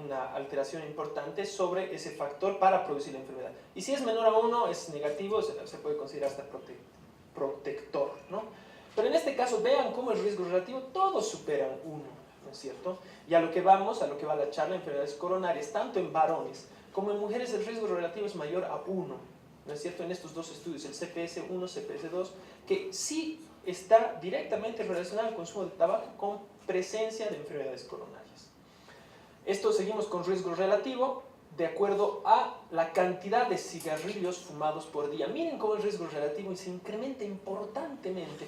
Speaker 6: una alteración importante sobre ese factor para producir la enfermedad. Y si es menor a 1, es negativo, se puede considerar hasta protector, ¿no? Pero en este caso, vean cómo el riesgo relativo, todos superan 1, ¿no es cierto? Y a lo que va la charla, enfermedades coronarias, tanto en varones como en mujeres, el riesgo relativo es mayor a 1, ¿no es cierto? En estos dos estudios, el CPS-1, CPS-2, que sí está directamente relacionado al consumo de tabaco con presencia de enfermedades coronarias. Esto seguimos con riesgo relativo de acuerdo a la cantidad de cigarrillos fumados por día. Miren cómo el riesgo relativo se incrementa importantemente.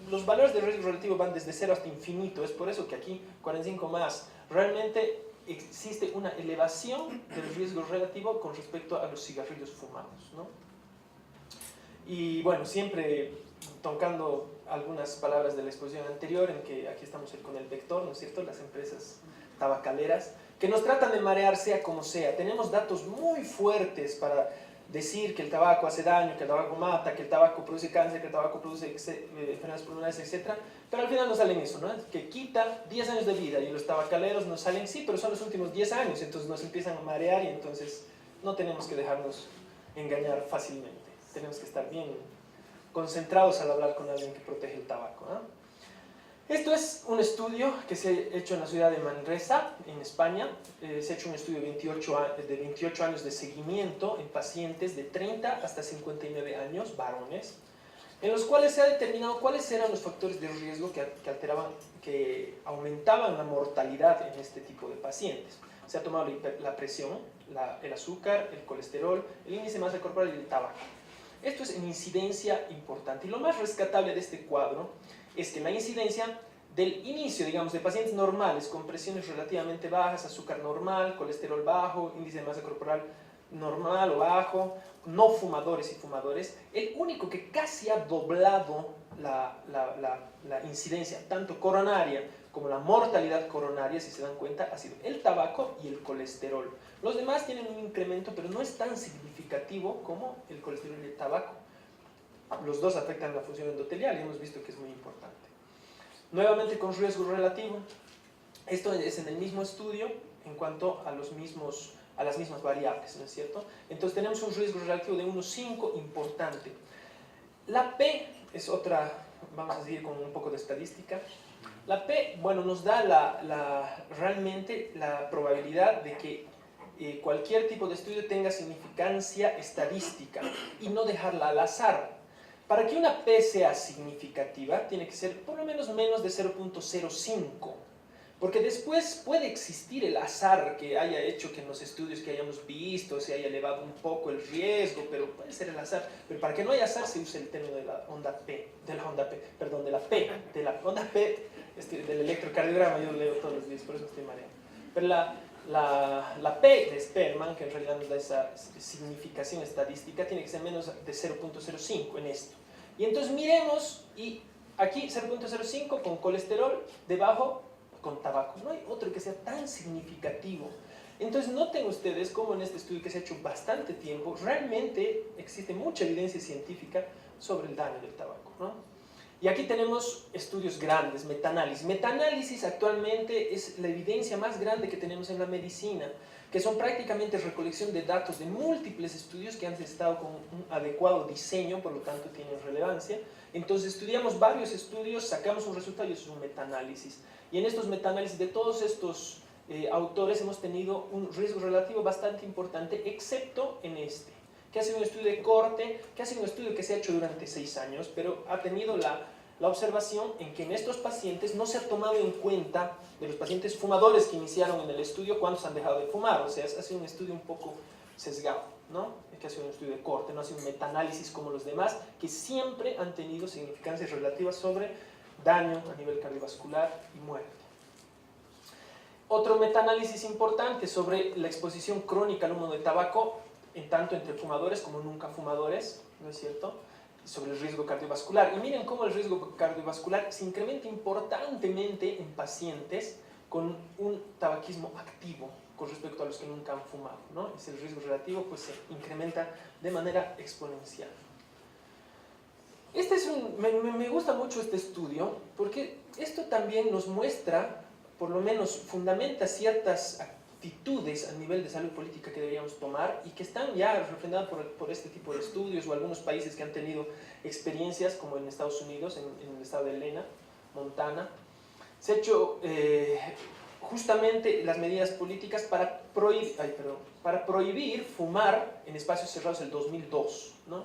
Speaker 6: Los valores de riesgo relativo van desde 0 hasta infinito, es por eso que aquí 45 más. Realmente existe una elevación del riesgo relativo con respecto a los cigarrillos fumados, ¿no? Y bueno, siempre tocando algunas palabras de la exposición anterior, en que aquí estamos con el vector, ¿no es cierto? Las empresas tabacaleras, que nos tratan de marear sea como sea. Tenemos datos muy fuertes para decir que el tabaco hace daño, que el tabaco mata, que el tabaco produce cáncer, que el tabaco produce enfermedades pulmonares, etc. Pero al final nos salen eso, ¿no? Que quita 10 años de vida, y los tabacaleros nos salen, sí, pero son los últimos 10 años, entonces nos empiezan a marear y entonces no tenemos que dejarnos engañar fácilmente. Tenemos que estar bien concentrados al hablar con alguien que protege el tabaco, ¿no? Esto es un estudio que se ha hecho en la ciudad de Manresa, en España. Se ha hecho un estudio de 28 años de seguimiento en pacientes de 30 hasta 59 años, varones, en los cuales se ha determinado cuáles eran los factores de riesgo que aumentaban la mortalidad en este tipo de pacientes. Se ha tomado la presión, el azúcar, el colesterol, el índice de masa corporal y el tabaco. Esto es en incidencia importante. Y lo más rescatable de este cuadro es que la incidencia del inicio, digamos, de pacientes normales con presiones relativamente bajas, azúcar normal, colesterol bajo, índice de masa corporal normal o bajo, no fumadores y fumadores, el único que casi ha doblado la incidencia, tanto coronaria como la mortalidad coronaria, si se dan cuenta, ha sido el tabaco y el colesterol. Los demás tienen un incremento, pero no es tan significativo como el colesterol y el tabaco. Los dos afectan la función endotelial y hemos visto que es muy importante. Nuevamente con riesgo relativo, esto es en el mismo estudio en cuanto a las mismas variables, ¿no es cierto? Entonces tenemos un riesgo relativo de 1,5 importante. La P es otra, vamos a seguir con un poco de estadística. La P, bueno, nos da realmente la probabilidad de que cualquier tipo de estudio tenga significancia estadística y no dejarla al azar. Para que una P sea significativa, tiene que ser por lo menos de 0.05, porque después puede existir el azar que haya hecho que en los estudios que hayamos visto se haya elevado un poco el riesgo, pero puede ser el azar. Pero para que no haya azar se usa el término de la onda P, de la onda P, del electrocardiograma. Yo leo todos los días, por eso estoy mareado. Pero la P de Spearman, que en realidad nos da esa significación estadística, tiene que ser menos de 0.05 en esto. Y entonces miremos, y aquí 0.05 con colesterol, debajo con tabaco. No hay otro que sea tan significativo. Entonces noten ustedes cómo en este estudio que se ha hecho bastante tiempo, realmente existe mucha evidencia científica sobre el daño del tabaco, ¿no? Y aquí tenemos estudios grandes, metaanálisis. Metaanálisis actualmente es la evidencia más grande que tenemos en la medicina, que son prácticamente recolección de datos de múltiples estudios que han estado con un adecuado diseño, por lo tanto tienen relevancia. Entonces estudiamos varios estudios, sacamos un resultado y eso es un metaanálisis. Y en estos metaanálisis de todos estos autores hemos tenido un riesgo relativo bastante importante, excepto en este, que ha sido un estudio de corte, que ha sido un estudio que se ha hecho durante 6 años, pero ha tenido la observación en que en estos pacientes no se ha tomado en cuenta de los pacientes fumadores que iniciaron en el estudio cuántos han dejado de fumar, o sea, ha sido un estudio un poco sesgado, ¿no? Es que ha sido un estudio de corte, no ha sido un metaanálisis como los demás, que siempre han tenido significancias relativas sobre daño a nivel cardiovascular y muerte. Otro metaanálisis importante sobre la exposición crónica al humo de tabaco, en tanto entre fumadores como nunca fumadores, ¿no es cierto?, sobre el riesgo cardiovascular. Y miren cómo el riesgo cardiovascular se incrementa importantemente en pacientes con un tabaquismo activo con respecto a los que nunca han fumado, ¿no? Es el riesgo relativo, pues se incrementa de manera exponencial. Me gusta mucho este estudio porque esto también nos muestra, por lo menos fundamenta ciertas actitudes a nivel de salud política que deberíamos tomar y que están ya refrendadas por este tipo de estudios o algunos países que han tenido experiencias como en Estados Unidos, en el estado de Helena, Montana. Se ha hecho justamente las medidas políticas para prohibir fumar en espacios cerrados el 2002, ¿no?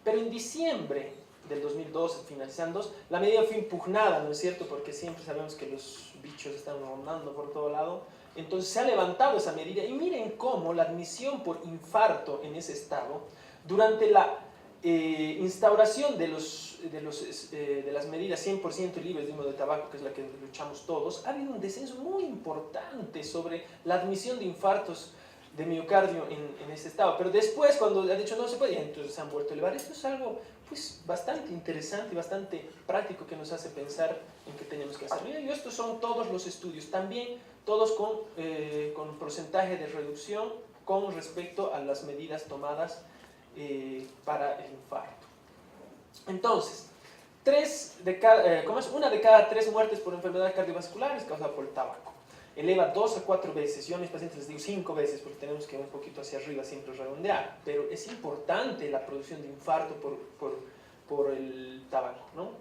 Speaker 6: Pero en diciembre del 2002, finalizando, la medida fue impugnada, ¿no es cierto? Porque siempre sabemos que los bichos están rondando por todo lado. Entonces se ha levantado esa medida y miren cómo la admisión por infarto en ese estado, durante la instauración de las medidas 100% libres de humo de tabaco, que es la que luchamos todos, ha habido un descenso muy importante sobre la admisión de infartos de miocardio en ese estado. Pero después, cuando ha dicho no se puede, entonces se han vuelto a elevar. Esto es algo pues, bastante interesante y bastante práctico que nos hace pensar en qué tenemos que hacer. Y estos son todos los estudios, también todos con porcentaje de reducción con respecto a las medidas tomadas para el infarto. Entonces, una de cada 3 muertes por enfermedad cardiovascular es causada por el tabaco. Eleva 2 a 4 veces, yo a mis pacientes les digo 5 veces porque tenemos que ir un poquito hacia arriba siempre redondear, pero es importante la producción de infarto por el tabaco, ¿no?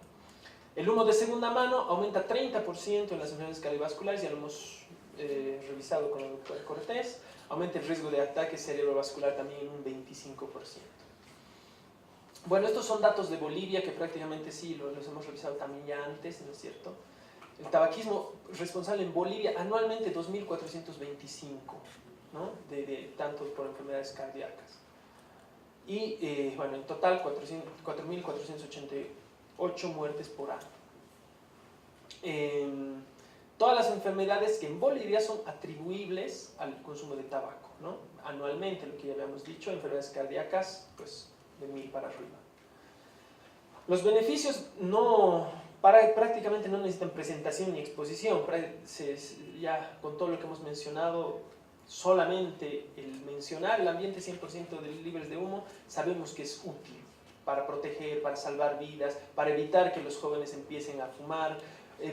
Speaker 6: El humo de segunda mano aumenta 30% en las enfermedades cardiovasculares, ya lo hemos revisado con el doctor Cortés. Aumenta el riesgo de ataque cerebrovascular también en un 25%. Bueno, estos son datos de Bolivia que prácticamente sí los hemos revisado también ya antes, ¿no es cierto? El tabaquismo responsable en Bolivia anualmente 2.425, ¿no? Tanto por enfermedades cardíacas. Y bueno, en total 4.488 muertes por año. Todas las enfermedades que en Bolivia son atribuibles al consumo de tabaco, ¿no? Anualmente, lo que ya habíamos dicho, enfermedades cardíacas, pues de 1.000 para arriba. Los beneficios prácticamente no necesitan presentación ni exposición. Ya con todo lo que hemos mencionado, solamente el mencionar el ambiente 100% de libres de humo, sabemos que es útil para proteger, para salvar vidas, para evitar que los jóvenes empiecen a fumar,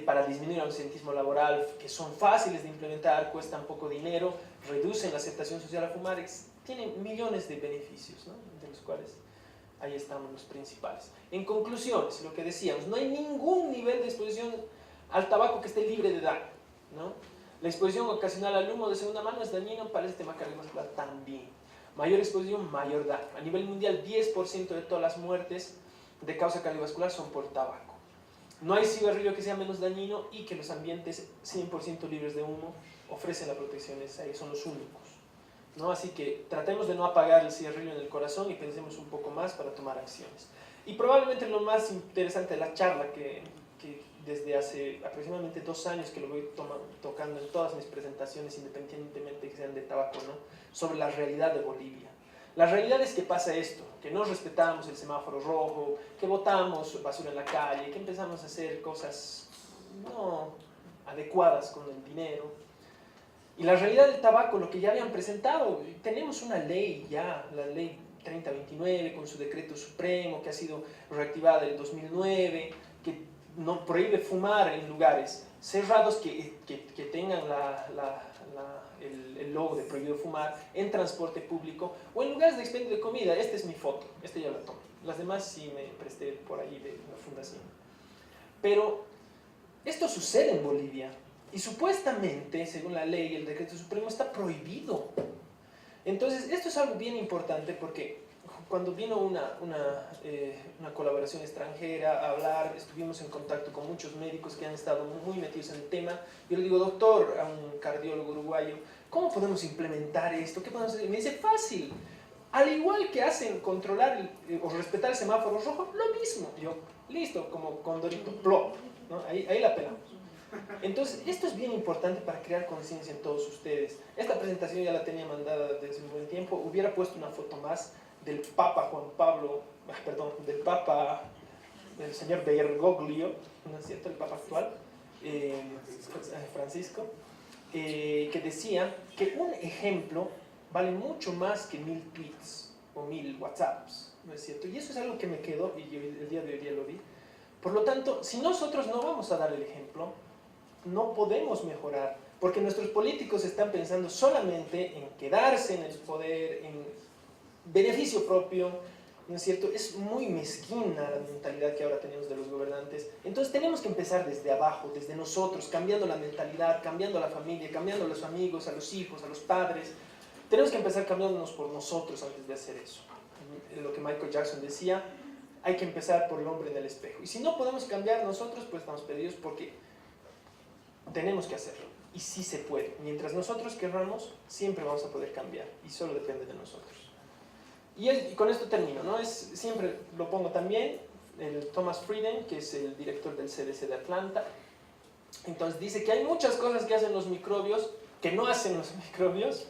Speaker 6: para disminuir el ausentismo laboral, que son fáciles de implementar, cuestan poco dinero, reducen la aceptación social a fumar, tienen millones de beneficios, ¿no? De los cuales ahí estamos los principales. En conclusiones, lo que decíamos, no hay ningún nivel de exposición al tabaco que esté libre de daño, ¿no? La exposición ocasional al humo de segunda mano es dañino para el sistema cardiovascular también. Mayor exposición, mayor daño. A nivel mundial, 10% de todas las muertes de causa cardiovascular son por tabaco. No hay cigarrillo que sea menos dañino y que los ambientes 100% libres de humo ofrecen la protección necesaria, son los únicos, ¿no? Así que tratemos de no apagar el cigarrillo en el corazón y pensemos un poco más para tomar acciones. Y probablemente lo más interesante de la charla, que desde hace aproximadamente 2 años que lo voy tocando en todas mis presentaciones, independientemente que sean de tabaco, ¿no? Sobre la realidad de Bolivia. La realidad es que pasa esto, que no respetamos el semáforo rojo, que botamos basura en la calle, que empezamos a hacer cosas no adecuadas con el dinero. Y la realidad del tabaco, lo que ya habían presentado, tenemos una ley ya, la ley 3029 con su decreto supremo que ha sido reactivada en el 2009, que no prohíbe fumar en lugares cerrados que tengan el logo de prohibido fumar, en transporte público o en lugares de expendio de comida. Esta es mi foto, esta ya la tomé. Las demás sí me presté por ahí de la fundación. Pero esto sucede en Bolivia y supuestamente, según la ley, el decreto supremo está prohibido. Entonces, esto es algo bien importante porque cuando vino una colaboración extranjera a hablar, estuvimos en contacto con muchos médicos que han estado muy metidos en el tema. Yo le digo, doctor, a un cardiólogo uruguayo, ¿cómo podemos implementar esto? ¿Qué podemos hacer? Y me dice, fácil. Al igual que hacen controlar o respetar el semáforo rojo, lo mismo. Yo, listo, como condorito, plop, ¿no? Ahí la pelamos. Entonces, esto es bien importante para crear conciencia en todos ustedes. Esta presentación ya la tenía mandada desde un buen tiempo. Hubiera puesto una foto más del Papa Juan Pablo, del Papa, del señor Bergoglio, ¿no es cierto?, el Papa actual, Francisco, que decía que un ejemplo vale mucho más que 1000 tweets o 1000 WhatsApps, ¿no es cierto? Y eso es algo que me quedó y yo el día de hoy ya lo vi. Por lo tanto, si nosotros no vamos a dar el ejemplo, no podemos mejorar, porque nuestros políticos están pensando solamente en quedarse en el poder, en beneficio propio, ¿no es cierto? Es muy mezquina la mentalidad que ahora tenemos de los gobernantes. Entonces tenemos que empezar desde abajo, desde nosotros, cambiando la mentalidad, cambiando a la familia, cambiando a los amigos, a los hijos, a los padres. Tenemos que empezar cambiándonos por nosotros antes de hacer eso. Lo que Michael Jackson decía, hay que empezar por el hombre en el espejo. Y si no podemos cambiar nosotros, pues estamos perdidos porque tenemos que hacerlo. Y sí se puede. Mientras nosotros querramos, siempre vamos a poder cambiar. Y solo depende de nosotros. Y con esto termino, ¿no? Siempre lo pongo también, el Thomas Frieden, que es el director del CDC de Atlanta. Entonces dice que hay muchas cosas que hacen los microbios, que no hacen los microbios,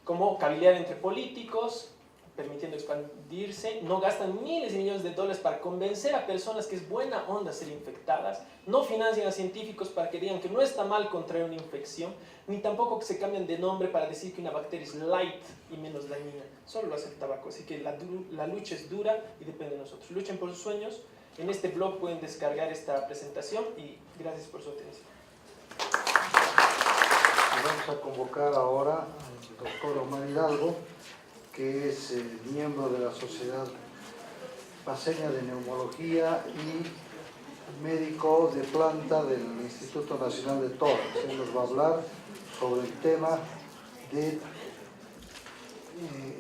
Speaker 6: como cabildear entre políticos, permitiendo expandirse, no gastan miles y millones de dólares para convencer a personas que es buena onda ser infectadas, no financian a científicos para que digan que no está mal contraer una infección, ni tampoco que se cambien de nombre para decir que una bacteria es light y menos dañina, solo lo hace el tabaco, así que la lucha es dura y depende de nosotros. Luchen por sus sueños, en este blog pueden descargar esta presentación y gracias por su atención.
Speaker 4: Vamos a convocar ahora al doctor Omar Hidalgo, que es miembro de la Sociedad Paceña de Neumología y médico de planta del Instituto Nacional de Tórax. Él nos va a hablar sobre el tema de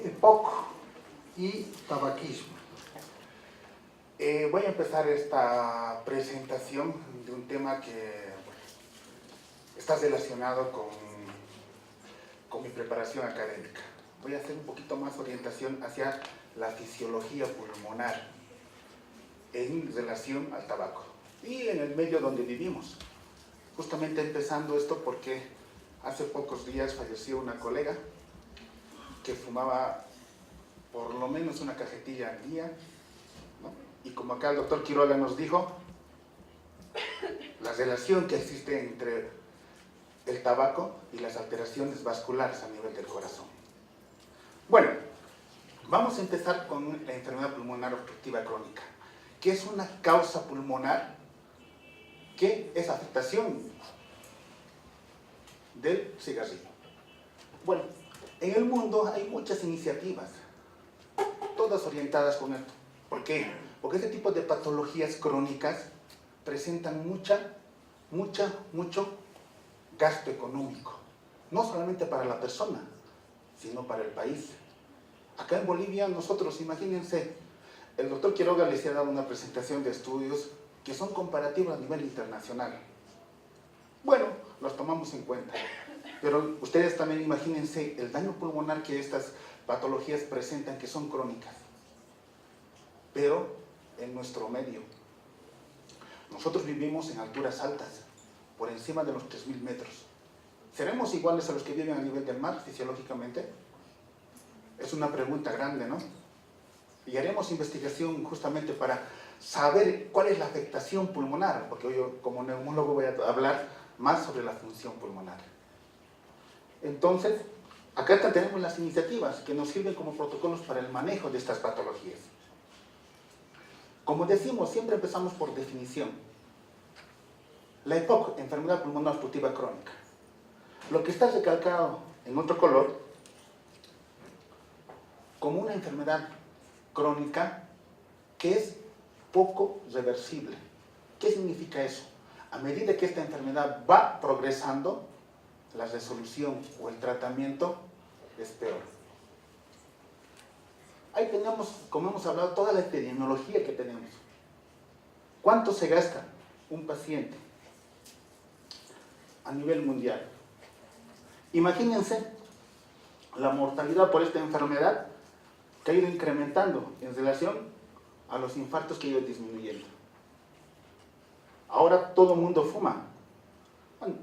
Speaker 4: EPOC y tabaquismo.
Speaker 7: Voy a empezar esta presentación de un tema que está relacionado con mi preparación académica. Voy a hacer un poquito más orientación hacia la fisiología pulmonar en relación al tabaco y en el medio donde vivimos. Justamente empezando esto porque hace pocos días falleció una colega que fumaba por lo menos una cajetilla al día, ¿no? Y como acá el doctor Quiroga nos dijo, la relación que existe entre el tabaco y las alteraciones vasculares a nivel del corazón. Bueno, vamos a empezar con la enfermedad pulmonar obstructiva crónica, que es una causa pulmonar que es afectación del cigarrillo. Bueno, en el mundo hay muchas iniciativas, todas orientadas con esto. ¿Por qué? Porque este tipo de patologías crónicas presentan mucho gasto económico, no solamente para la persona, sino para el país. Acá en Bolivia nosotros, imagínense, el doctor Quiroga les ha dado una presentación de estudios que son comparativos a nivel internacional. Bueno, los tomamos en cuenta, pero ustedes también imagínense el daño pulmonar que estas patologías presentan, que son crónicas. Pero en nuestro medio, nosotros vivimos en alturas altas, por encima de los 3000 metros. ¿Seremos iguales a los que viven a nivel del mar fisiológicamente? Es una pregunta grande, ¿no? Y haremos investigación justamente para saber cuál es la afectación pulmonar, porque yo como neumólogo voy a hablar más sobre la función pulmonar. Entonces, Acá tenemos las iniciativas que nos sirven como protocolos para el manejo de estas patologías. Como decimos, siempre empezamos por definición. La EPOC, enfermedad pulmonar obstructiva crónica. Lo que está recalcado en otro color, como una enfermedad crónica que es poco reversible. ¿Qué significa eso? A medida que esta enfermedad va progresando, la resolución o el tratamiento es peor. Ahí tenemos, como hemos hablado, toda la epidemiología que tenemos. ¿Cuánto se gasta un paciente a nivel mundial? Imagínense la mortalidad por esta enfermedad que ha ido incrementando en relación a los infartos que ha ido disminuyendo. Ahora todo el mundo fuma. Bueno,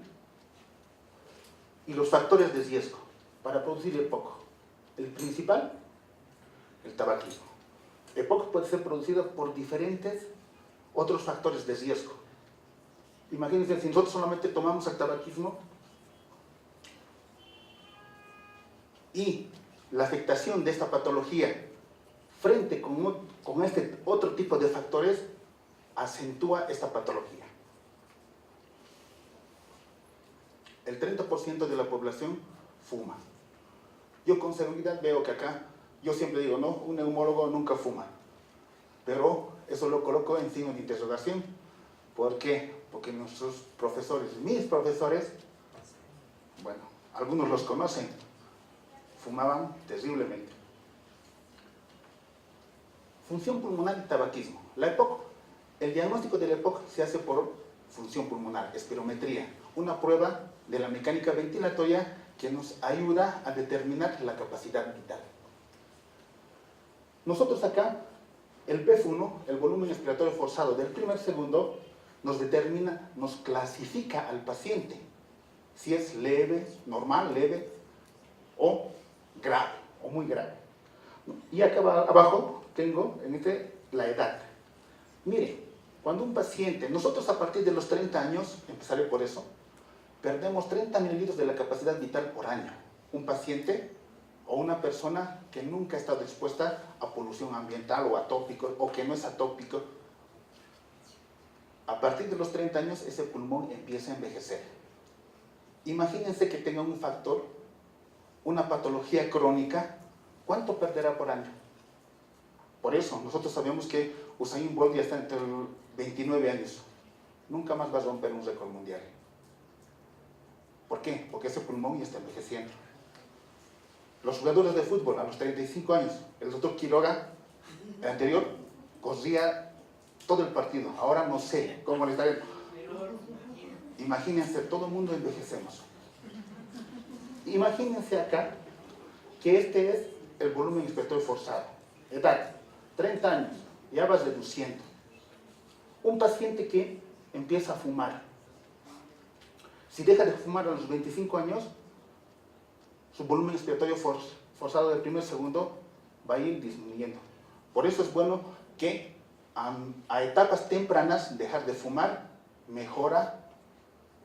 Speaker 7: y los factores de riesgo para producir EPOC. El principal, el tabaquismo. EPOC puede ser producido por diferentes otros factores de riesgo. Imagínense, si nosotros solamente tomamos el tabaquismo y la afectación de esta patología frente con este otro tipo de factores acentúa esta patología. El 30% de la población fuma. Yo con seguridad veo que acá, yo siempre digo, no, un neumólogo nunca fuma. Pero eso lo coloco en signo de interrogación. ¿Por qué? Porque nuestros profesores, mis profesores, bueno, algunos los conocen, fumaban terriblemente. Función pulmonar y tabaquismo. La EPOC, el diagnóstico de la EPOC se hace por función pulmonar, espirometría, una prueba de la mecánica ventilatoria que nos ayuda a determinar la capacidad vital. Nosotros acá, el PEF1, el volumen expiratorio forzado del primer segundo, nos determina, nos clasifica al paciente, si es leve, normal, leve, o grave, o muy grave. Y acá abajo tengo la edad. Mire, cuando un paciente, nosotros a partir de los 30 años, empezaré por eso, perdemos 30 mililitros de la capacidad vital por año. Un paciente o una persona que nunca ha estado expuesta a polución ambiental o atópico, o que no es atópico, a partir de los 30 años ese pulmón empieza a envejecer. Imagínense que tenga un factor, una patología crónica, ¿cuánto perderá por año? Por eso, nosotros sabemos que Usain Bolt ya está entre los 29 años. Nunca más va a romper un récord mundial. ¿Por qué? Porque ese pulmón ya está envejeciendo. Los jugadores de fútbol a los 35 años, el doctor Quiroga, el anterior, corría todo el partido. Ahora no sé cómo le está yendo. Imagínense, todo el mundo envejecemos. Imagínense acá que este es el volumen expiratorio forzado. Edad, 30 años, ya vas reduciendo. Un paciente que empieza a fumar, si deja de fumar a los 25 años, su volumen expiratorio forzado del primer segundo va a ir disminuyendo. Por eso es bueno que a etapas tempranas dejar de fumar mejora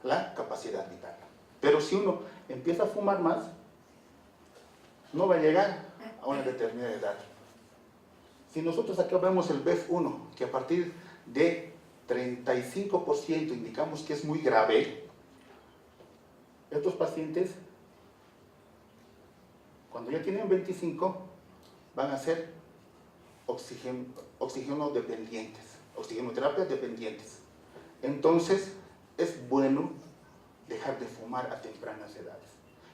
Speaker 7: la capacidad vital. Pero si uno empieza a fumar más, no va a llegar a una determinada edad. Si nosotros acá vemos el BEF1, que a partir de 35% indicamos que es muy grave, estos pacientes, cuando ya tienen 25, van a ser oxígeno dependientes, oxigenoterapia dependientes. Entonces, es bueno dejar de fumar a tempranas edades.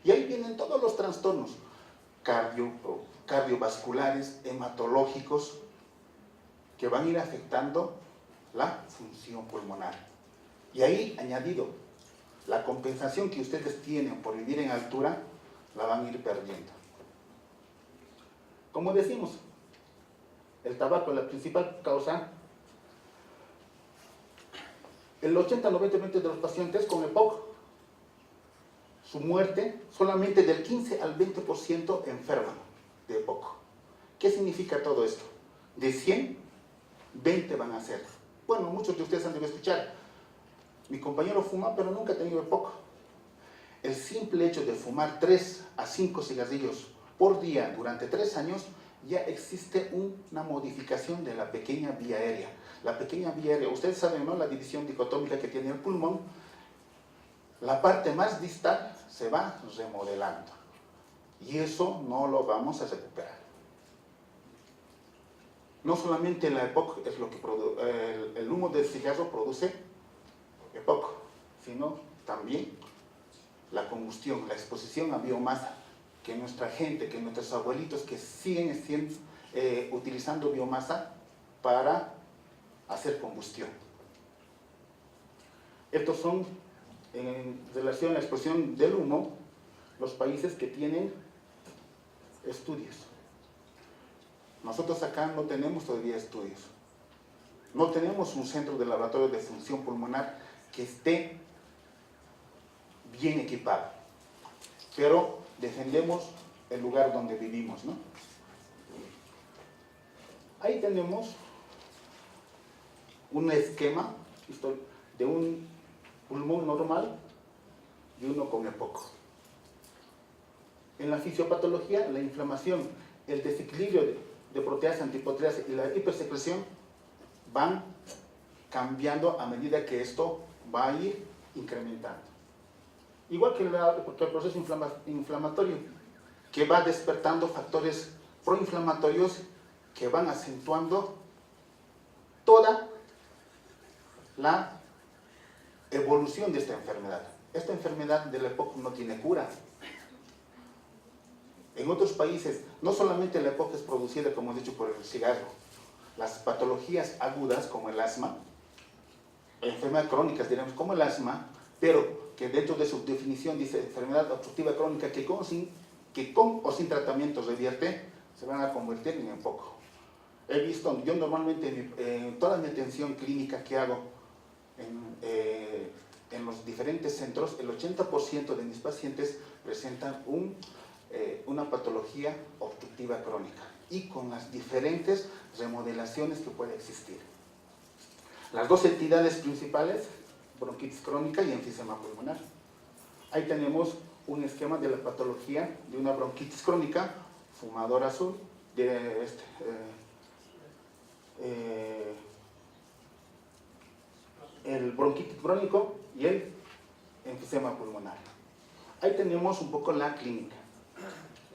Speaker 7: Y ahí vienen todos los trastornos cardiovasculares, hematológicos, que van a ir afectando la función pulmonar. Y ahí, añadido, la compensación que ustedes tienen por vivir en altura, la van a ir perdiendo. Como decimos, el tabaco es la principal causa. El 80-90% de los pacientes con EPOC, su muerte, solamente del 15 al 20% enferman de EPOC. ¿Qué significa todo esto? De 100, 20 van a ser. Bueno, muchos de ustedes han de escuchar, mi compañero fuma, pero nunca ha tenido EPOC. el simple hecho de fumar 3 a 5 cigarrillos por día durante 3 años, ya existe una modificación de la pequeña vía aérea. La pequeña vía aérea, ustedes saben, ¿no?, la división dicotómica que tiene el pulmón. La parte más distal se va remodelando y eso no lo vamos a recuperar. No solamente la EPOC es lo que el humo del cigarro produce EPOC, sino también la combustión, la exposición a biomasa, que nuestra gente, que nuestros abuelitos que siguen utilizando biomasa para hacer combustión. Estos son, en relación a la exposición del humo, los países que tienen estudios. Nosotros acá no tenemos todavía estudios. No tenemos un centro de laboratorio de función pulmonar que esté bien equipado. Pero defendemos el lugar donde vivimos, ¿no? Ahí tenemos un esquema de un pulmón normal y uno con EPOC. En la fisiopatología, la inflamación, el desequilibrio de proteasa, antiproteasa y la hipersecreción van cambiando a medida que esto va a ir incrementando. Igual que el proceso inflamatorio, que va despertando factores proinflamatorios que van acentuando toda la evolución de esta enfermedad. Esta enfermedad del EPOC no tiene cura. En otros países, no solamente la EPOC es producida, como he dicho, por el cigarro. Las patologías agudas, como el asma, enfermedades crónicas, diremos, como el asma, pero que dentro de su definición dice enfermedad obstructiva crónica que con o sin tratamiento revierte, se van a convertir en EPOC. He visto, yo normalmente en toda mi atención clínica que hago en los diferentes centros, el 80% de mis pacientes presentan una patología obstructiva crónica y con las diferentes remodelaciones que puede existir. Las dos entidades principales, bronquitis crónica y enfisema pulmonar. Ahí tenemos un esquema de la patología de una bronquitis crónica, fumador azul, el bronquitis crónico y el enfisema pulmonar. Ahí tenemos un poco la clínica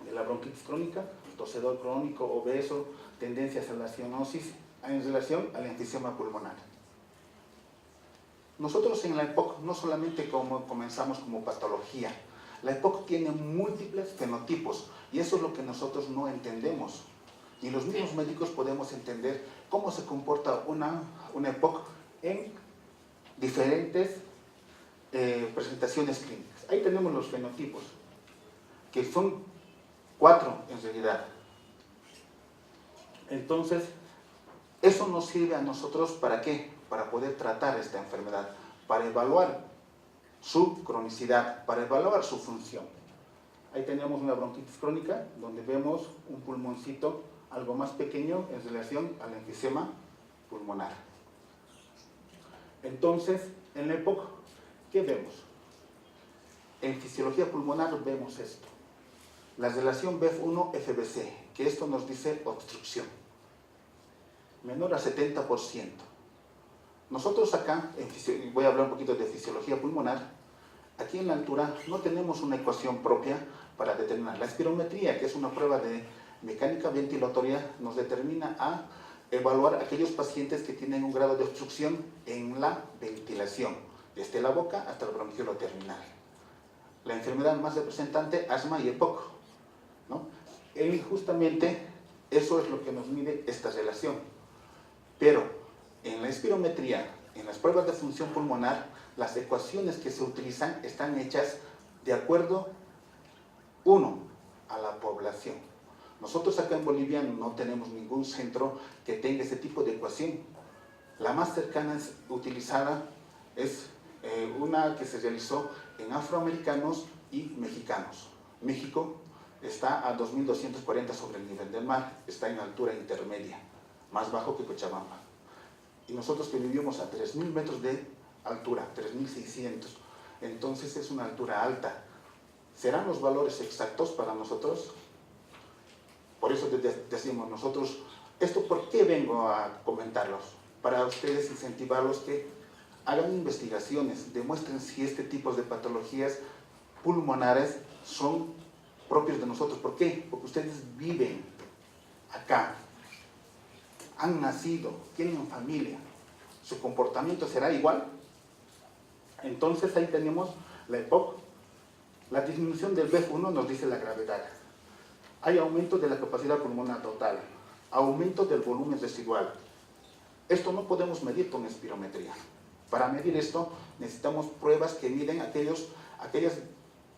Speaker 7: de la bronquitis crónica, tosedor crónico, obeso, tendencias a la cianosis en relación al enfisema pulmonar. Nosotros en la EPOC no solamente comenzamos como patología, la EPOC tiene múltiples fenotipos y eso es lo que nosotros no entendemos. Ni los mismos médicos podemos entender cómo se comporta una EPOC en diferentes presentaciones clínicas. Ahí tenemos los fenotipos, que son 4 en realidad. Entonces, eso nos sirve a nosotros ¿para qué? Para poder tratar esta enfermedad, para evaluar su cronicidad, para evaluar su función. Ahí tenemos una bronquitis crónica, donde vemos un pulmoncito algo más pequeño en relación al enfisema pulmonar. Entonces, en la EPOC, ¿qué vemos? En fisiología pulmonar vemos esto. La relación BEF1-FBC, que esto nos dice obstrucción, menor a 70%. Nosotros acá, voy a hablar un poquito de fisiología pulmonar, aquí en la altura no tenemos una ecuación propia para determinar. La espirometría, que es una prueba de mecánica ventilatoria, nos determina a evaluar aquellos pacientes que tienen un grado de obstrucción en la ventilación, desde la boca hasta el bronquiolo terminal. La enfermedad más representante, asma y EPOC, ¿no? Y justamente eso es lo que nos mide esta relación. Pero en la espirometría, en las pruebas de función pulmonar, las ecuaciones que se utilizan están hechas de acuerdo, uno, a la población. Nosotros acá en Bolivia no tenemos ningún centro que tenga ese tipo de ecuación. La más cercana utilizada es una que se realizó en afroamericanos y mexicanos. México está a 2.240 sobre el nivel del mar, está en altura intermedia, más bajo que Cochabamba. Y nosotros que vivimos a 3.000 metros de altura, 3.600, entonces es una altura alta. ¿Serán los valores exactos para nosotros? Por eso decimos nosotros, ¿esto por qué vengo a comentarlos? Para ustedes incentivarlos que hagan investigaciones, demuestren si este tipo de patologías pulmonares son propios de nosotros. ¿Por qué? Porque ustedes viven acá, han nacido, tienen familia, ¿su comportamiento será igual? Entonces ahí tenemos la EPOC. La disminución del BF1 nos dice la gravedad. Hay aumento de la capacidad pulmonar total, aumento del volumen residual. Esto no podemos medir con espirometría. Para medir esto necesitamos pruebas que miden aquellos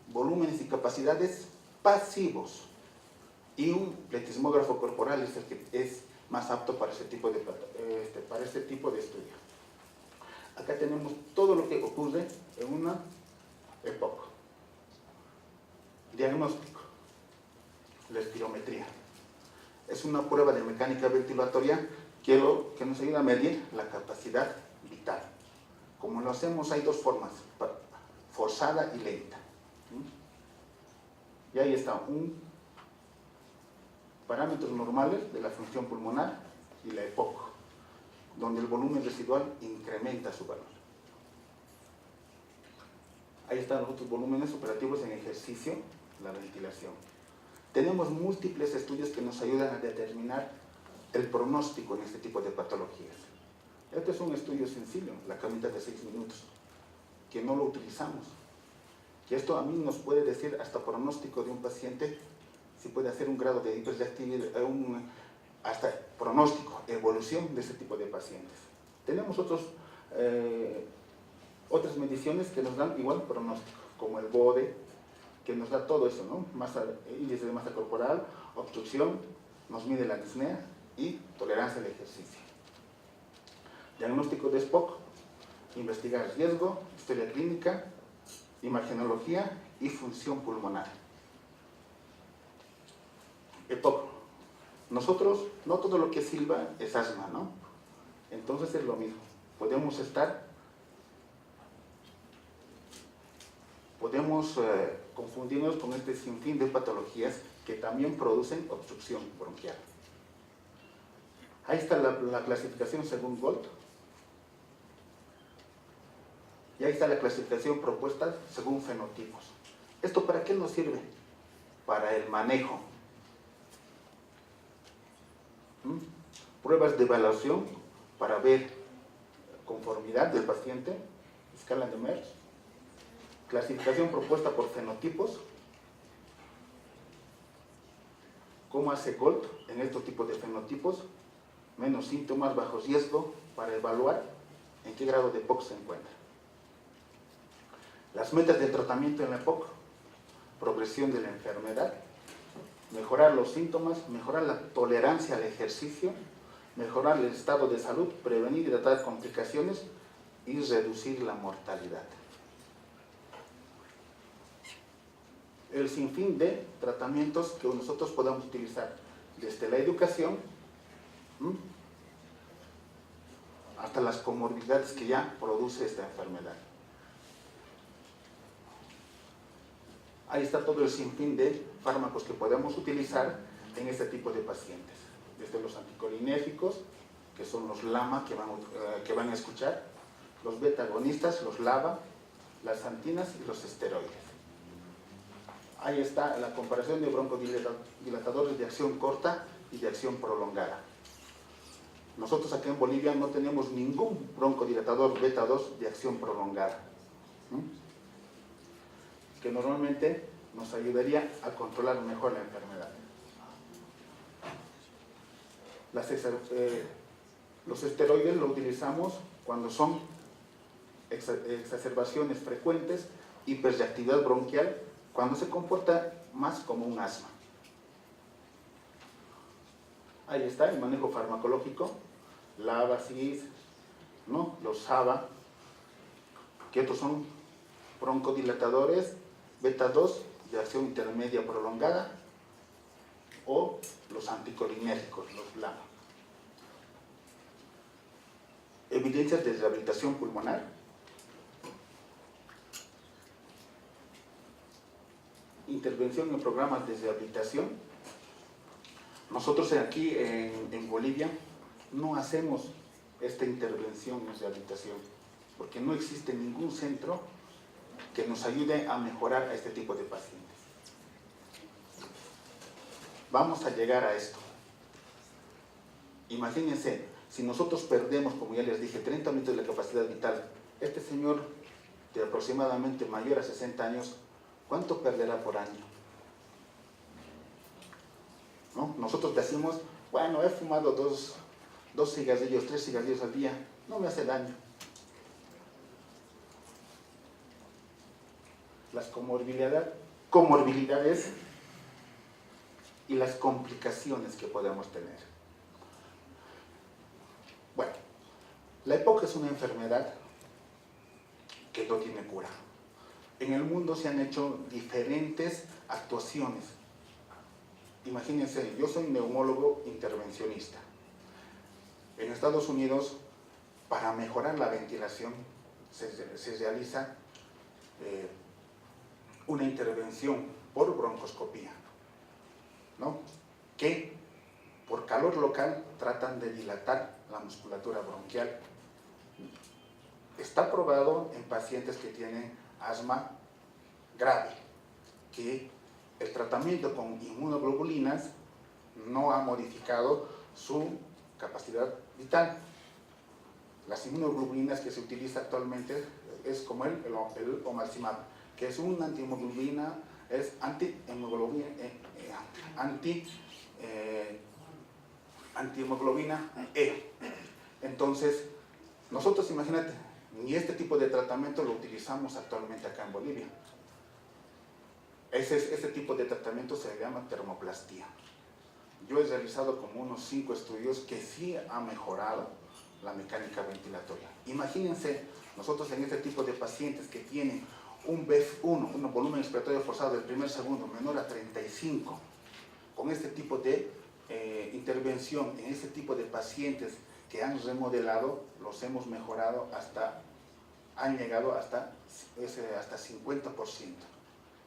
Speaker 7: volúmenes y capacidades pasivos. Y un pletismógrafo corporal es el que es más apto para este tipo de estudio. Acá tenemos todo lo que ocurre en una EPOC. Diagnóstico. La espirometría. Es una prueba de mecánica ventilatoria que nos ayuda a medir la capacidad vital. Como lo hacemos, hay dos formas, forzada y lenta. Y ahí está parámetros normales de la función pulmonar y la EPOC, donde el volumen residual incrementa su valor. Ahí están los otros volúmenes operativos en ejercicio, la ventilación. Tenemos múltiples estudios que nos ayudan a determinar el pronóstico en este tipo de patologías. Este es un estudio sencillo, la camita de 6 minutos, que no lo utilizamos. Que esto a mí nos puede decir hasta pronóstico de un paciente, si puede hacer un grado de hiperreactividad, hasta pronóstico, evolución de este tipo de pacientes. Tenemos otras mediciones que nos dan igual pronóstico, como el BODE, que nos da todo eso, ¿no? Índice de masa corporal, obstrucción, nos mide la disnea y tolerancia al ejercicio. Diagnóstico de SPOC, investigar riesgo, historia clínica, imagenología y función pulmonar. EPOC. Nosotros, no todo lo que silba es asma, ¿no? Entonces es lo mismo. Podemos confundirnos con este sinfín de patologías que también producen obstrucción bronquial. Ahí está la clasificación según Gold. Y ahí está la clasificación propuesta según fenotipos. ¿Esto para qué nos sirve? Para el manejo. Pruebas de evaluación para ver conformidad del paciente, escala de Merz. Clasificación propuesta por fenotipos. ¿Cómo hace Gold en estos tipos de fenotipos? Menos síntomas, bajo riesgo, para evaluar en qué grado de EPOC se encuentra. Las metas del tratamiento en la EPOC: progresión de la enfermedad, mejorar los síntomas, mejorar la tolerancia al ejercicio, mejorar el estado de salud, prevenir y tratar complicaciones y reducir la mortalidad. El sinfín de tratamientos que nosotros podamos utilizar, desde la educación hasta las comorbilidades que ya produce esta enfermedad. Ahí está todo el sinfín de fármacos que podemos utilizar en este tipo de pacientes. Desde los anticolinérgicos, que son los LAMA que van a escuchar, los beta-agonistas, los LABA, las antinas y los esteroides. Ahí está la comparación de broncodilatadores de acción corta y de acción prolongada. Nosotros aquí en Bolivia no tenemos ningún broncodilatador beta-2 de acción prolongada, que normalmente nos ayudaría a controlar mejor la enfermedad. Los esteroides los utilizamos cuando son exacerbaciones frecuentes, hiperreactividad bronquial, cuando se comporta más como un asma. Ahí está el manejo farmacológico, LABA, CIS, ¿no? Los SABA, que estos son broncodilatadores beta-2 de acción intermedia prolongada, o los anticolinérgicos, los LAMA. Evidencias de rehabilitación pulmonar. intervención en programas de rehabilitación. Nosotros aquí en Bolivia no hacemos esta intervención en rehabilitación, porque no existe ningún centro que nos ayude a mejorar a este tipo de pacientes. Vamos a llegar a esto. Imagínense, si nosotros perdemos, como ya les dije, 30 minutos de la capacidad vital, este señor de aproximadamente mayor a 60 años, ¿cuánto perderá por año? ¿No? Nosotros decimos, bueno, he fumado dos cigarrillos, 3 cigarrillos al día, no me hace daño. Las comorbilidades y las complicaciones que podemos tener. Bueno, la EPOC es una enfermedad que no tiene cura. En el mundo se han hecho diferentes actuaciones. Imagínense, yo soy neumólogo intervencionista. En Estados Unidos, para mejorar la ventilación, se realiza una intervención por broncoscopía, ¿no? Que por calor local tratan de dilatar la musculatura bronquial. Está probado en pacientes que tienen asma grave, que el tratamiento con inmunoglobulinas no ha modificado su capacidad vital. Las inmunoglobulinas que se utiliza actualmente es como el omalizumab, que es una antihemoglobina, es antihemoglobina E. Entonces, nosotros, imagínate, ni este tipo de tratamiento lo utilizamos actualmente acá en Bolivia. Este tipo de tratamiento se llama termoplastía. Yo he realizado como unos 5 estudios que sí ha mejorado la mecánica ventilatoria. Imagínense, nosotros en este tipo de pacientes que tienen un BEF1, un volumen expiratorio forzado del primer segundo menor a 35, con este tipo de intervención en este tipo de pacientes que han remodelado, los hemos mejorado han llegado hasta 50%.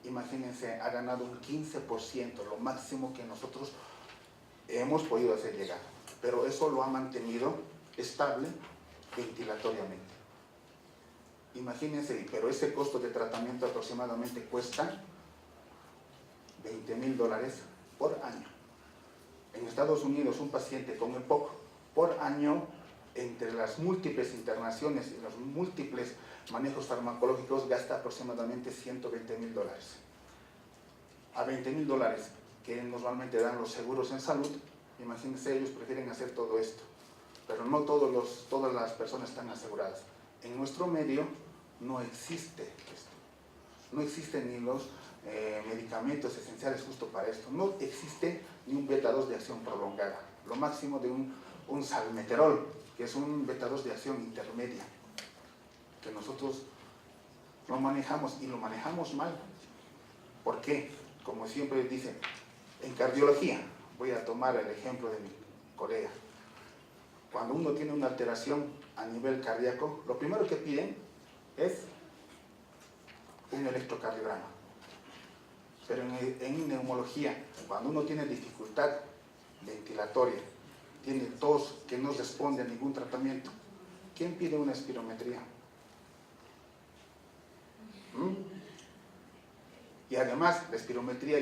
Speaker 7: Imagínense, ha ganado un 15%, lo máximo que nosotros hemos podido hacer llegar. Pero eso lo ha mantenido estable ventilatoriamente. Imagínense, pero ese costo de tratamiento aproximadamente cuesta $20,000 por año. En Estados Unidos, un paciente con EPOC por año, entre las múltiples internaciones y los múltiples manejos farmacológicos, gasta aproximadamente $120,000. A $20,000 que normalmente dan los seguros en salud, imagínense, ellos prefieren hacer todo esto. Pero no todas las personas están aseguradas. En nuestro medio no existe esto. No existen ni los medicamentos esenciales justo para esto. No existe ni un beta-2 de acción prolongada. Lo máximo de un salmeterol, que es un beta-2 de acción intermedia, que nosotros lo manejamos y lo manejamos mal. ¿Por qué? Como siempre dicen, en cardiología, voy a tomar el ejemplo de mi colega. Cuando uno tiene una alteración a nivel cardíaco, lo primero que piden es un electrocardiograma. Pero en neumología, cuando uno tiene dificultad ventilatoria, tiene tos que no responde a ningún tratamiento, ¿quién pide una espirometría? Y además, la espirometría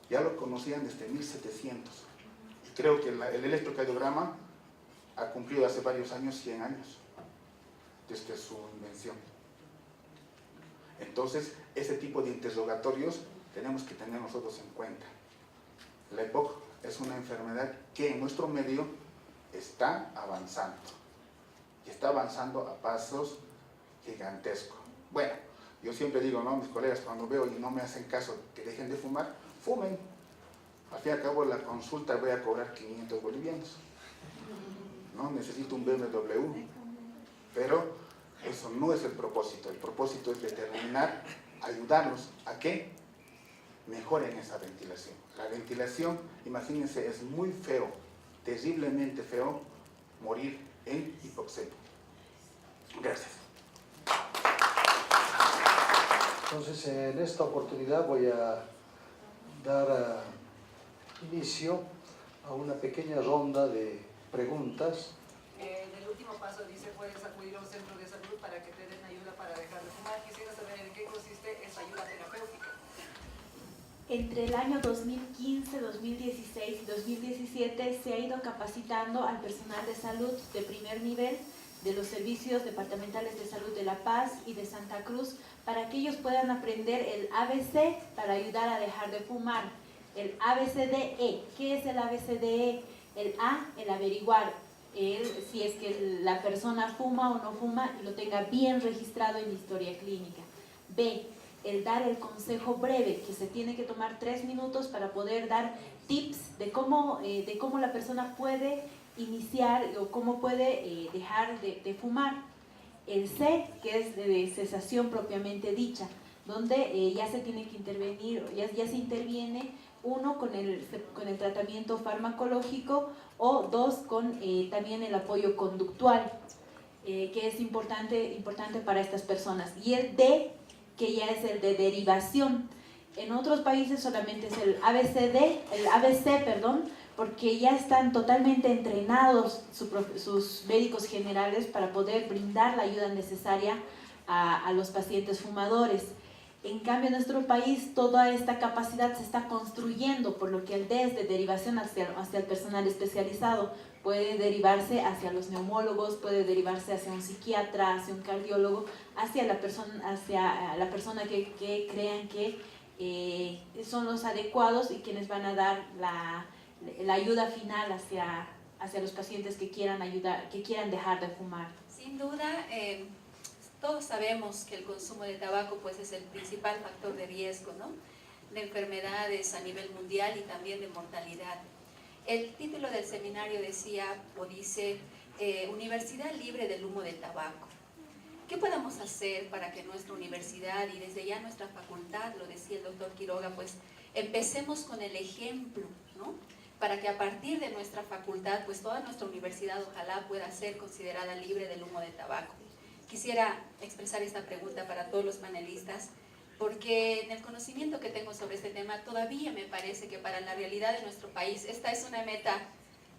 Speaker 7: ya lo conocían desde 1700. Y creo que el electrocardiograma ha cumplido hace varios años, 100 años, desde su invención. Entonces, ese tipo de interrogatorios tenemos que tener nosotros en cuenta. La EPOC es una enfermedad que en nuestro medio está avanzando. Y está avanzando a pasos gigantescos. Bueno, yo siempre digo, ¿no? Mis colegas, cuando veo y no me hacen caso que dejen de fumar, fumen. Al fin y al cabo, la consulta voy a cobrar 500 bolivianos. ¿No? Necesito un BMW. Pero eso no es el propósito. El propósito es determinar, ayudarlos a que mejoren esa ventilación. La ventilación, imagínense, es muy feo, terriblemente feo, morir en hipoxemia. Gracias.
Speaker 4: Entonces, en esta oportunidad voy a dar inicio a una pequeña ronda de preguntas.
Speaker 8: En el último paso dice, puedes acudir a un centro de salud para que te den ayuda para dejar de fumar. Quisiera saber en qué consiste esta ayuda terapéutica.
Speaker 5: Entre el año 2015, 2016 y 2017 se ha ido capacitando al personal de salud de primer nivel de los servicios departamentales de salud de La Paz y de Santa Cruz para que ellos puedan aprender el ABC para ayudar a dejar de fumar. El ABCDE. ¿Qué es el ABCDE? El A, el averiguar si es que la persona fuma o no fuma y lo tenga bien registrado en la historia clínica. B, el dar el consejo breve, que se tiene que tomar 3 minutos para poder dar tips de cómo la persona puede iniciar o cómo puede dejar de fumar. El C, que es de cesación propiamente dicha, donde ya se tiene que intervenir, ya se interviene, 1 con el tratamiento farmacológico o 2 con también el apoyo conductual, que es importante para estas personas. Y el D, que ya es el de derivación. En otros países solamente es el ABC, porque ya están totalmente entrenados sus médicos generales para poder brindar la ayuda necesaria a los pacientes fumadores. En cambio, en nuestro país toda esta capacidad se está construyendo, por lo que el D es de derivación hacia el personal especializado. Puede derivarse hacia los neumólogos, puede derivarse hacia un psiquiatra, hacia un cardiólogo, hacia la persona que crean que son los adecuados y quienes van a dar la ayuda final hacia los pacientes que quieran dejar de fumar.
Speaker 8: Sin duda, todos sabemos que el consumo de tabaco pues, es el principal factor de riesgo, ¿no?, de enfermedades a nivel mundial y también de mortalidad. El título del seminario dice Universidad libre del humo del tabaco. ¿Qué podemos hacer para que nuestra universidad y desde ya nuestra facultad, lo decía el doctor Quiroga, pues empecemos con el ejemplo, ¿no?, para que a partir de nuestra facultad, pues toda nuestra universidad ojalá pueda ser considerada libre del humo del tabaco? Quisiera expresar esta pregunta para todos los panelistas, porque en el conocimiento que tengo sobre este tema, todavía me parece que para la realidad de nuestro país, esta es una meta,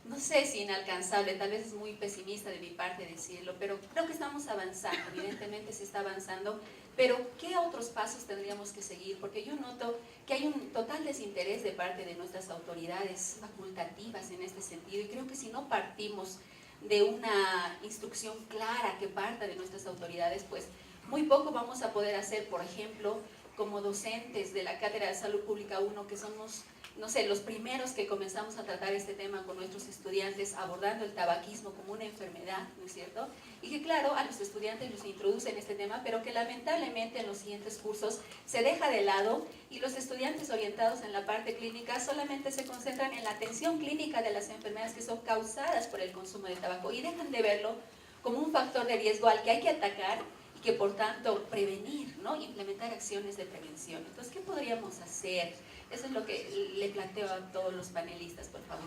Speaker 8: no sé si inalcanzable, tal vez es muy pesimista de mi parte decirlo, pero creo que estamos avanzando, evidentemente se está avanzando, pero ¿qué otros pasos tendríamos que seguir? Porque yo noto que hay un total desinterés de parte de nuestras autoridades facultativas en este sentido, y creo que si no partimos de una instrucción clara que parta de nuestras autoridades, pues muy poco vamos a poder hacer, por ejemplo, como docentes de la Cátedra de Salud Pública 1, que somos, no sé, los primeros que comenzamos a tratar este tema con nuestros estudiantes, abordando el tabaquismo como una enfermedad, ¿no es cierto? Y que claro, a los estudiantes los introducen este tema, pero que lamentablemente en los siguientes cursos se deja de lado y los estudiantes orientados en la parte clínica solamente se concentran en la atención clínica de las enfermedades que son causadas por el consumo de tabaco y dejan de verlo como un factor de riesgo al que hay que atacar y que por tanto prevenir, ¿no?, implementar acciones de prevención. Entonces, ¿qué podríamos hacer? Eso es lo que le planteo a todos los panelistas, por favor.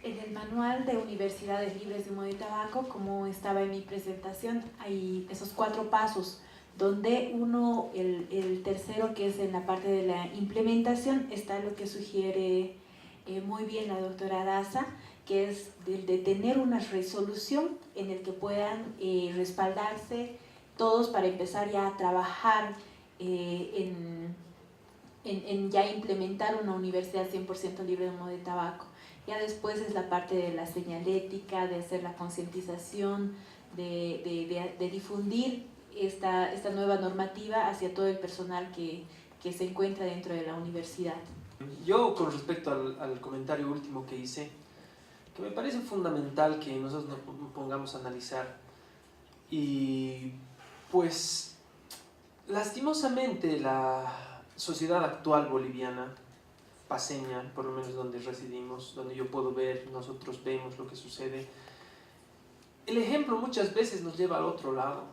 Speaker 5: En el manual de Universidades Libres de Humo de Tabaco, como estaba en mi presentación, hay esos 4 pasos, donde el tercero, que es en la parte de la implementación, está lo que sugiere muy bien la doctora Daza, que es de tener una resolución en el que puedan respaldarse todos para empezar ya a trabajar en ya implementar una universidad 100% libre de humo de tabaco. Ya después es la parte de la señalética, de hacer la concientización, de difundir esta nueva normativa hacia todo el personal que se encuentra dentro de la universidad.
Speaker 6: Yo, con respecto al comentario último que hice, que me parece fundamental que nosotros nos pongamos a analizar, y pues lastimosamente la sociedad actual boliviana, paseña, por lo menos donde residimos, donde yo puedo ver, nosotros vemos lo que sucede, el ejemplo muchas veces nos lleva al otro lado.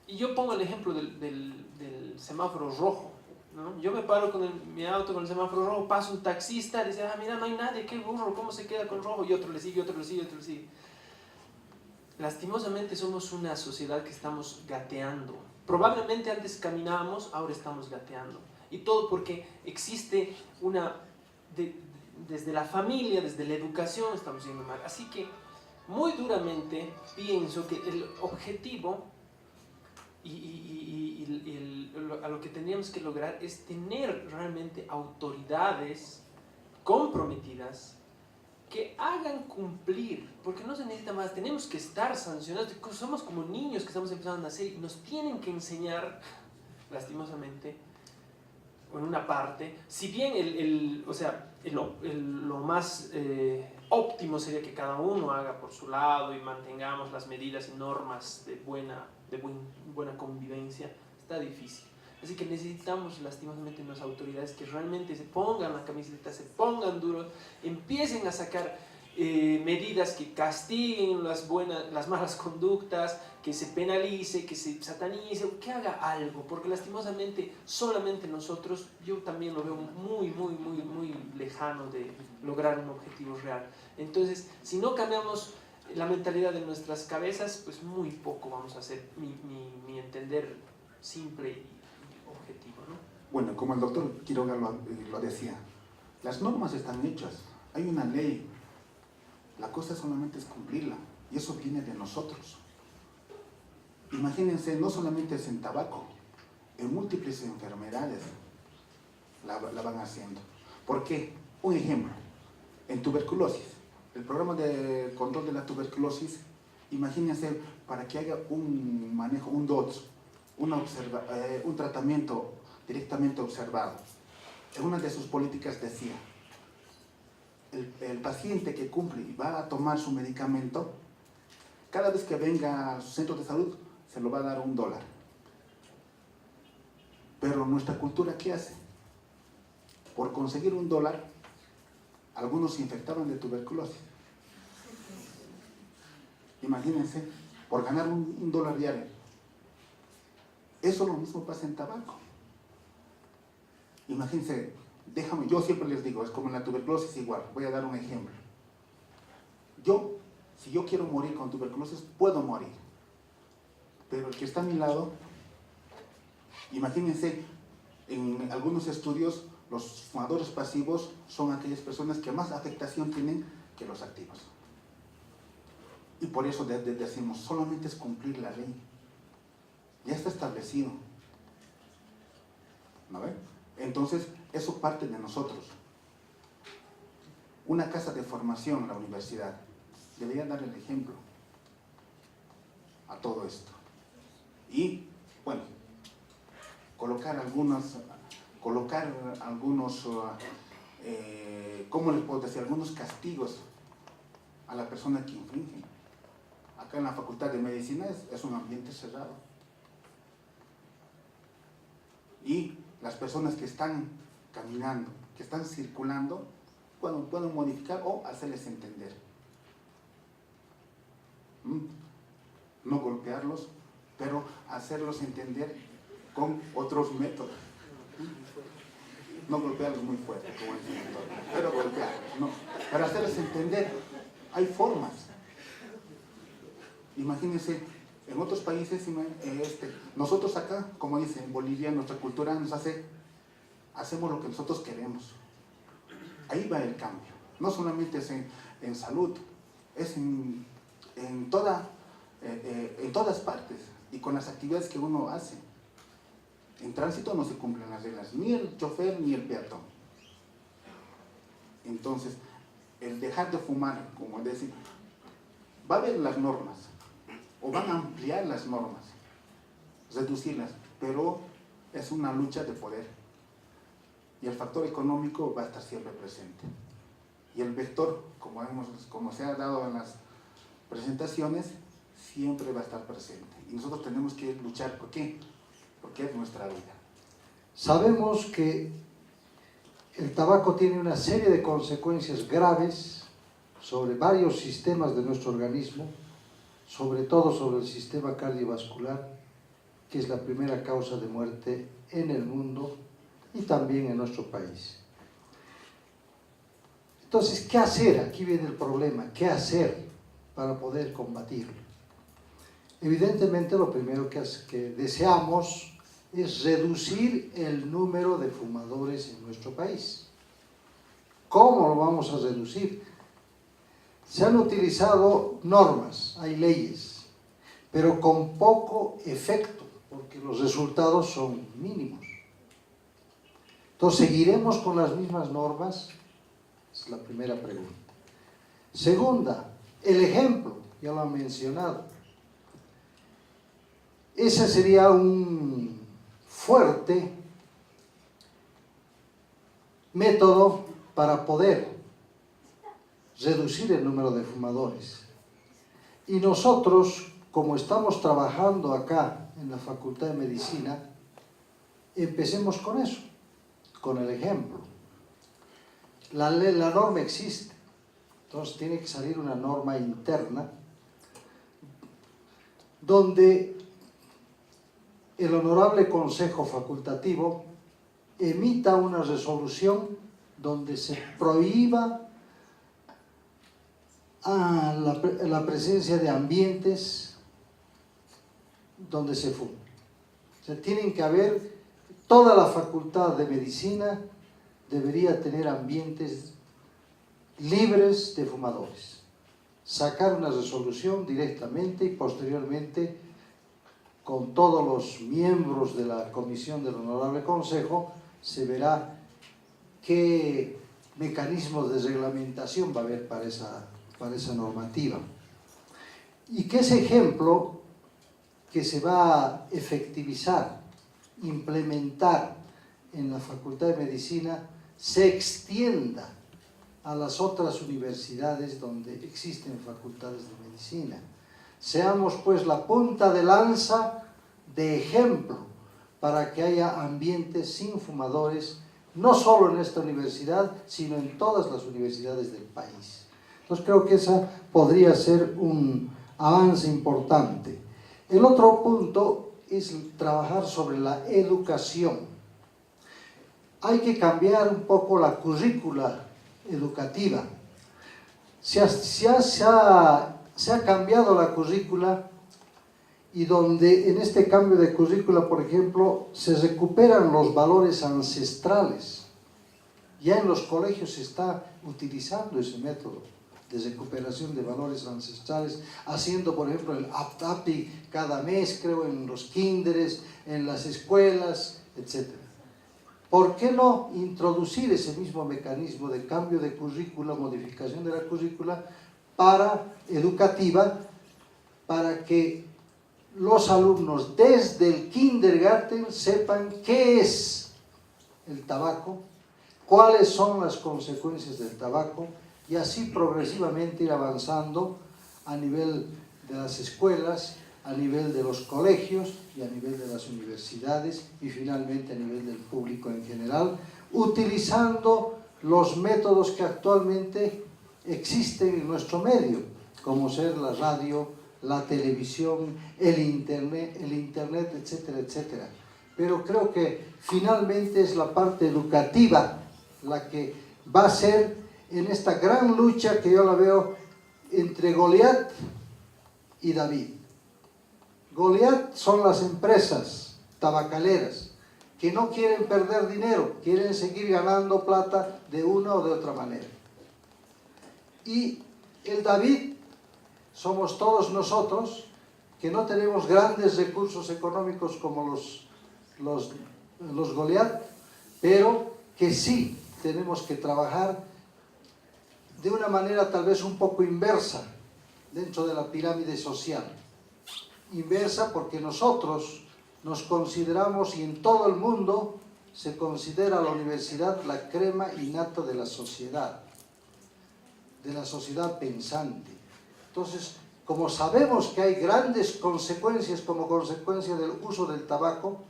Speaker 6: Y yo pongo el ejemplo del semáforo rojo, ¿no? Yo me paro con mi auto con el semáforo rojo, pasa un taxista, dice, mira, no hay nadie, qué burro, cómo se queda con rojo, y otro le sigue, otro le sigue, otro le sigue. Lastimosamente somos una sociedad que estamos gateando probablemente antes caminábamos, ahora estamos gateando. Y todo porque existe desde la familia, desde la educación, estamos yendo mal. Así que muy duramente pienso que el objetivo a lo que tendríamos que lograr es tener realmente autoridades comprometidas que hagan cumplir, porque no se necesita más, tenemos que estar sancionados, somos como niños que estamos empezando a nacer y nos tienen que enseñar, lastimosamente, en una parte, si bien lo más óptimo sería que cada uno haga por su lado y mantengamos las medidas y normas de buena convivencia, está difícil. Así que necesitamos lastimosamente unas autoridades que realmente se pongan la camiseta, se pongan duros, empiecen a sacar medidas que castiguen las malas conductas, que se penalice, que se satanice, que haga algo, porque lastimosamente solamente nosotros, yo también lo veo muy lejano de lograr un objetivo real. Entonces, si no cambiamos la mentalidad de nuestras cabezas, pues muy poco vamos a hacer, mi entender simple y objetivo, ¿no?
Speaker 7: Bueno, como el doctor Quiroga lo decía, las normas están hechas, hay una ley, la cosa solamente es cumplirla, y eso viene de nosotros. Imagínense, no solamente es en tabaco, en múltiples enfermedades la van haciendo. ¿Por qué? Un ejemplo, en tuberculosis, el programa de control de la tuberculosis, imagínense, para que haga un manejo, un DOTS, un tratamiento directamente observado. En una de sus políticas decía, el paciente que cumple y va a tomar su medicamento, cada vez que venga a su centro de salud, se lo va a dar $1. Pero nuestra cultura, ¿qué hace? Por conseguir $1, algunos se infectaban de tuberculosis. Imagínense, por ganar $1 diario. Eso lo mismo pasa en tabaco. Imagínense, yo siempre les digo, es como en la tuberculosis igual, voy a dar un ejemplo. Si yo quiero morir con tuberculosis, puedo morir. Pero el que está a mi lado, imagínense, en algunos estudios, los fumadores pasivos son aquellas personas que más afectación tienen que los activos. Y por eso decimos, solamente es cumplir la ley. Ya está establecido. ¿No ven? Entonces, eso parte de nosotros. Una casa de formación en la universidad debería dar el ejemplo a todo esto. Y, bueno, colocar algunos, ¿cómo les puedo decir? Algunos castigos a la persona que infringe. Acá en la Facultad de Medicina es un ambiente cerrado. Y las personas que están caminando, que están circulando, pueden modificar o hacerles entender. No golpearlos, pero hacerlos entender con otros métodos. No golpearlos muy fuerte, como dice el doctor, pero golpearlos, no. Para hacerles entender, hay formas. Imagínense, en otros países, nosotros acá, como dice, en Bolivia, nuestra cultura nos hacemos lo que nosotros queremos. Ahí va el cambio. No solamente es en salud, es en todas partes y con las actividades que uno hace. En tránsito no se cumplen las reglas, ni el chofer ni el peatón. Entonces, el dejar de fumar, como decir, va a haber las normas, o van a ampliar las normas, reducirlas, pero es una lucha de poder. Y el factor económico va a estar siempre presente. Y el vector, como se ha dado en las presentaciones, siempre va a estar presente. Y nosotros tenemos que luchar. ¿Por qué? Porque es nuestra vida.
Speaker 4: Sabemos que el tabaco tiene una serie de consecuencias graves sobre varios sistemas de nuestro organismo, sobre todo sobre el sistema cardiovascular, que es la primera causa de muerte en el mundo y también en nuestro país. Entonces, ¿qué hacer? Aquí viene el problema. ¿Qué hacer para poder combatirlo? Evidentemente lo primero que deseamos es reducir el número de fumadores en nuestro país. ¿Cómo lo vamos a reducir? Se han utilizado normas, hay leyes, pero con poco efecto, porque los resultados son mínimos. Entonces, ¿seguiremos con las mismas normas? Es la primera pregunta. Segunda, el ejemplo, ya lo han mencionado. Ese sería un fuerte método para poder reducir el número de fumadores. Y nosotros, como estamos trabajando acá en la Facultad de Medicina, empecemos con eso, con el ejemplo. La norma existe, entonces tiene que salir una norma interna donde el Honorable Consejo Facultativo emita una resolución donde se prohíba la presencia de ambientes donde se fuma. O sea, tienen que haber, toda la Facultad de Medicina debería tener ambientes libres de fumadores. Sacar una resolución directamente y posteriormente, con todos los miembros de la comisión del Honorable Consejo, se verá qué mecanismos de reglamentación va a haber para esa normativa. Y que ese ejemplo que se va a efectivizar, implementar en la Facultad de Medicina, se extienda a las otras universidades donde existen facultades de medicina. Seamos pues la punta de lanza de ejemplo para que haya ambientes sin fumadores, no solo en esta universidad, sino en todas las universidades del país. Entonces creo que esa podría ser un avance importante. El otro punto es trabajar sobre la educación. Hay que cambiar un poco la currícula educativa. Se ha cambiado la currícula, y donde en este cambio de currícula, por ejemplo, se recuperan los valores ancestrales. Ya en los colegios se está utilizando ese método de recuperación de valores ancestrales, haciendo, por ejemplo, el APTAPI cada mes, creo, en los kinderes, en las escuelas, etc. ¿Por qué no introducir ese mismo mecanismo de cambio de currícula, modificación de la currícula educativa, para que los alumnos desde el kindergarten sepan qué es el tabaco, cuáles son las consecuencias del tabaco, y así progresivamente ir avanzando a nivel de las escuelas, a nivel de los colegios y a nivel de las universidades, y finalmente a nivel del público en general, utilizando los métodos que actualmente existen en nuestro medio, como ser la radio, la televisión, el internet, etcétera, etcétera. Pero creo que finalmente es la parte educativa la que va a ser en esta gran lucha que yo la veo entre Goliat y David. Goliat son las empresas tabacaleras que no quieren perder dinero, quieren seguir ganando plata de una o de otra manera. Y el David somos todos nosotros que no tenemos grandes recursos económicos como los Goliat, pero que sí tenemos que trabajar de una manera tal vez un poco inversa dentro de la pirámide social. Inversa porque nosotros nos consideramos, y en todo el mundo se considera la universidad la crema innata de la sociedad pensante. Entonces, como sabemos que hay grandes consecuencias como consecuencia del uso del tabaco,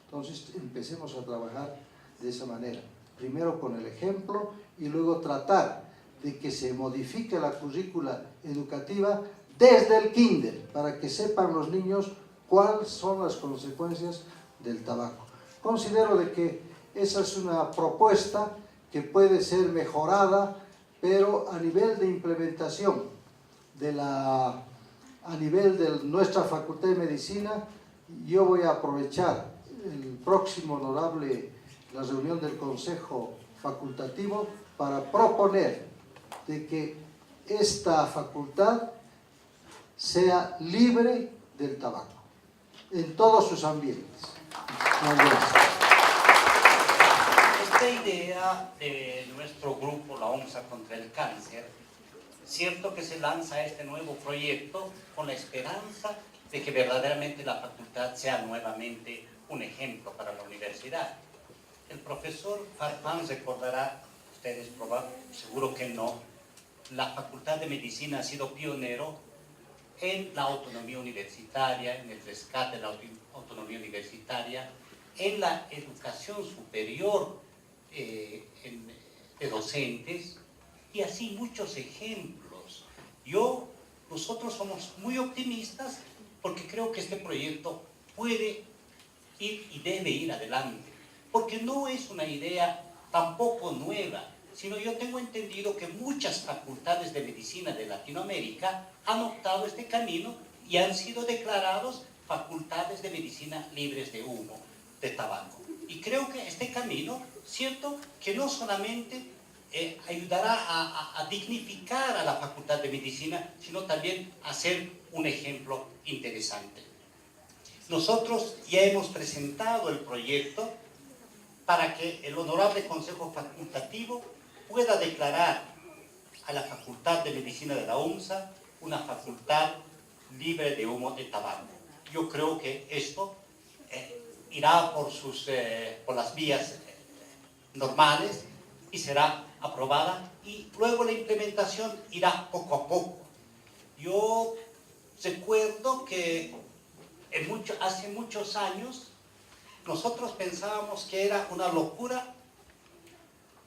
Speaker 4: entonces empecemos a trabajar de esa manera. Primero con el ejemplo y luego tratar de que se modifique la currícula educativa desde el kinder, para que sepan los niños cuáles son las consecuencias del tabaco. Considero de que esa es una propuesta que puede ser mejorada, pero a nivel de implementación de la a nivel de nuestra Facultad de Medicina, yo voy a aprovechar el próximo la reunión del Consejo Facultativo para proponer de que esta facultad sea libre del tabaco en todos sus ambientes.
Speaker 9: Esta idea de nuestro grupo, la OMSA contra el cáncer, cierto que se lanza este nuevo proyecto con la esperanza de que verdaderamente la facultad sea nuevamente un ejemplo para la universidad. El profesor Farfán recordará, ustedes seguro que no, la Facultad de Medicina ha sido pionero en la autonomía universitaria, en el rescate de la autonomía universitaria, en la educación superior de docentes, y así muchos ejemplos. Nosotros somos muy optimistas porque creo que este proyecto puede ir y debe ir adelante, porque no es una idea tampoco nueva, sino yo tengo entendido que muchas facultades de medicina de Latinoamérica han optado este camino y han sido declarados facultades de medicina libres de humo, de tabaco. Y creo que este camino, cierto, que no solamente ayudará a dignificar a la Facultad de Medicina, sino también a ser un ejemplo interesante. Nosotros ya hemos presentado el proyecto para que el Honorable Consejo Facultativo pueda declarar a la Facultad de Medicina de la UMSA una facultad libre de humo de tabaco. Yo creo que esto irá por las vías normales y será aprobada, y luego la implementación irá poco a poco. Yo recuerdo que hace muchos años nosotros pensábamos que era una locura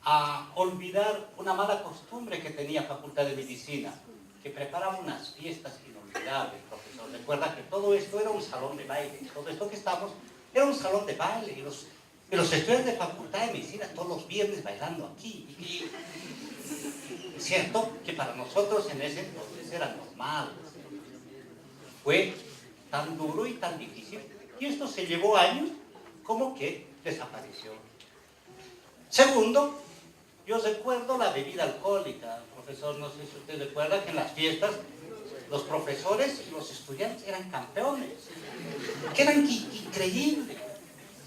Speaker 9: a olvidar una mala costumbre que tenía Facultad de Medicina, que preparaba unas fiestas inolvidables, profesor. Recuerda que todo esto era un salón de baile, todo esto que estamos era un salón de baile, y los estudiantes de Facultad de Medicina todos los viernes bailando aquí. Es cierto que para nosotros en ese entonces era normal. Fue tan duro y tan difícil, y esto se llevó años como que desapareció. Segundo, yo recuerdo la bebida alcohólica, profesor, no sé si usted recuerda que en las fiestas los profesores y los estudiantes eran campeones, que eran increíbles.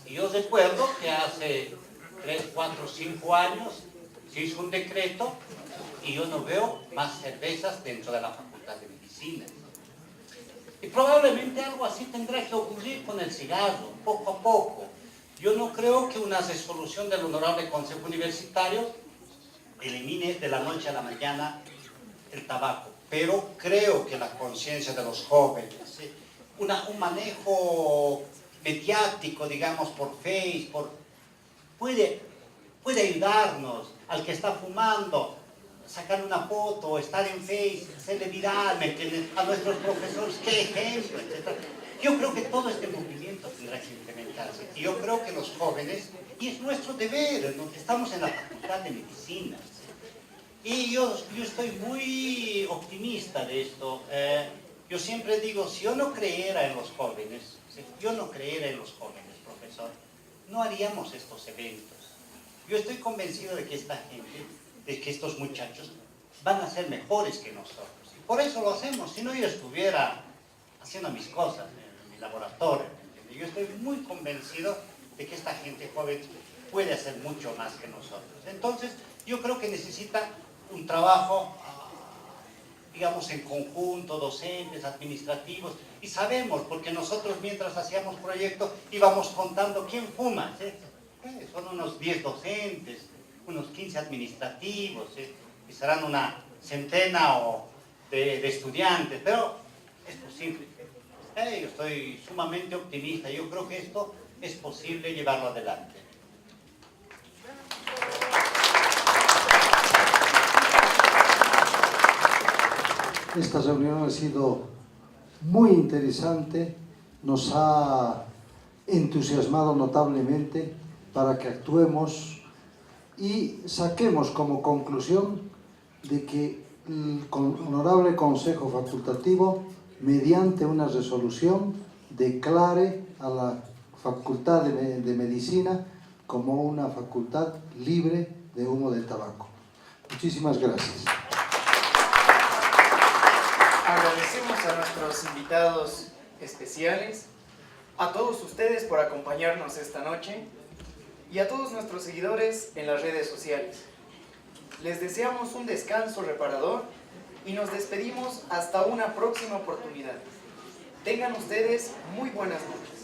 Speaker 9: Y yo recuerdo que hace 3, 4, 5 años se hizo un decreto y yo no veo más cervezas dentro de la Facultad de Medicina. Y probablemente algo así tendrá que ocurrir con el cigarro, poco a poco. Yo no creo que una resolución del Honorable Consejo Universitario elimine de la noche a la mañana el tabaco, pero creo que la conciencia de los jóvenes, un manejo mediático, digamos, por Facebook, puede ayudarnos al que está fumando, sacar una foto, estar en Facebook, hacerle viral, a nuestros profesores, qué ejemplo, etc. Yo creo que todo este movimiento tendrá que implementarse, y yo creo que los jóvenes, y es nuestro deber, estamos en la Facultad de Medicina, y yo estoy muy optimista de esto. Yo siempre digo, si yo no creyera en los jóvenes, profesor, no haríamos estos eventos. Yo estoy convencido de que esta gente, de que estos muchachos van a ser mejores que nosotros. Y por eso lo hacemos. Si no, yo estuviera haciendo mis cosas en mi laboratorio. ¿Entiendes? Yo estoy muy convencido de que esta gente joven puede hacer mucho más que nosotros. Entonces, yo creo que necesita un trabajo, digamos, en conjunto, docentes, administrativos, y sabemos, porque nosotros mientras hacíamos proyectos íbamos contando quién fuma, son unos 10 docentes, unos 15 administrativos, y serán una centena de estudiantes, pero es posible. Yo estoy sumamente optimista, yo creo que esto es posible llevarlo adelante.
Speaker 4: Esta reunión ha sido muy interesante, nos ha entusiasmado notablemente para que actuemos y saquemos como conclusión de que el Honorable Consejo Facultativo mediante una resolución, declare a la Facultad de Medicina como una facultad libre de humo de tabaco. Muchísimas gracias.
Speaker 1: Agradecemos a nuestros invitados especiales, a todos ustedes por acompañarnos esta noche y a todos nuestros seguidores en las redes sociales. Les deseamos un descanso reparador y nos despedimos hasta una próxima oportunidad. Tengan ustedes muy buenas noches.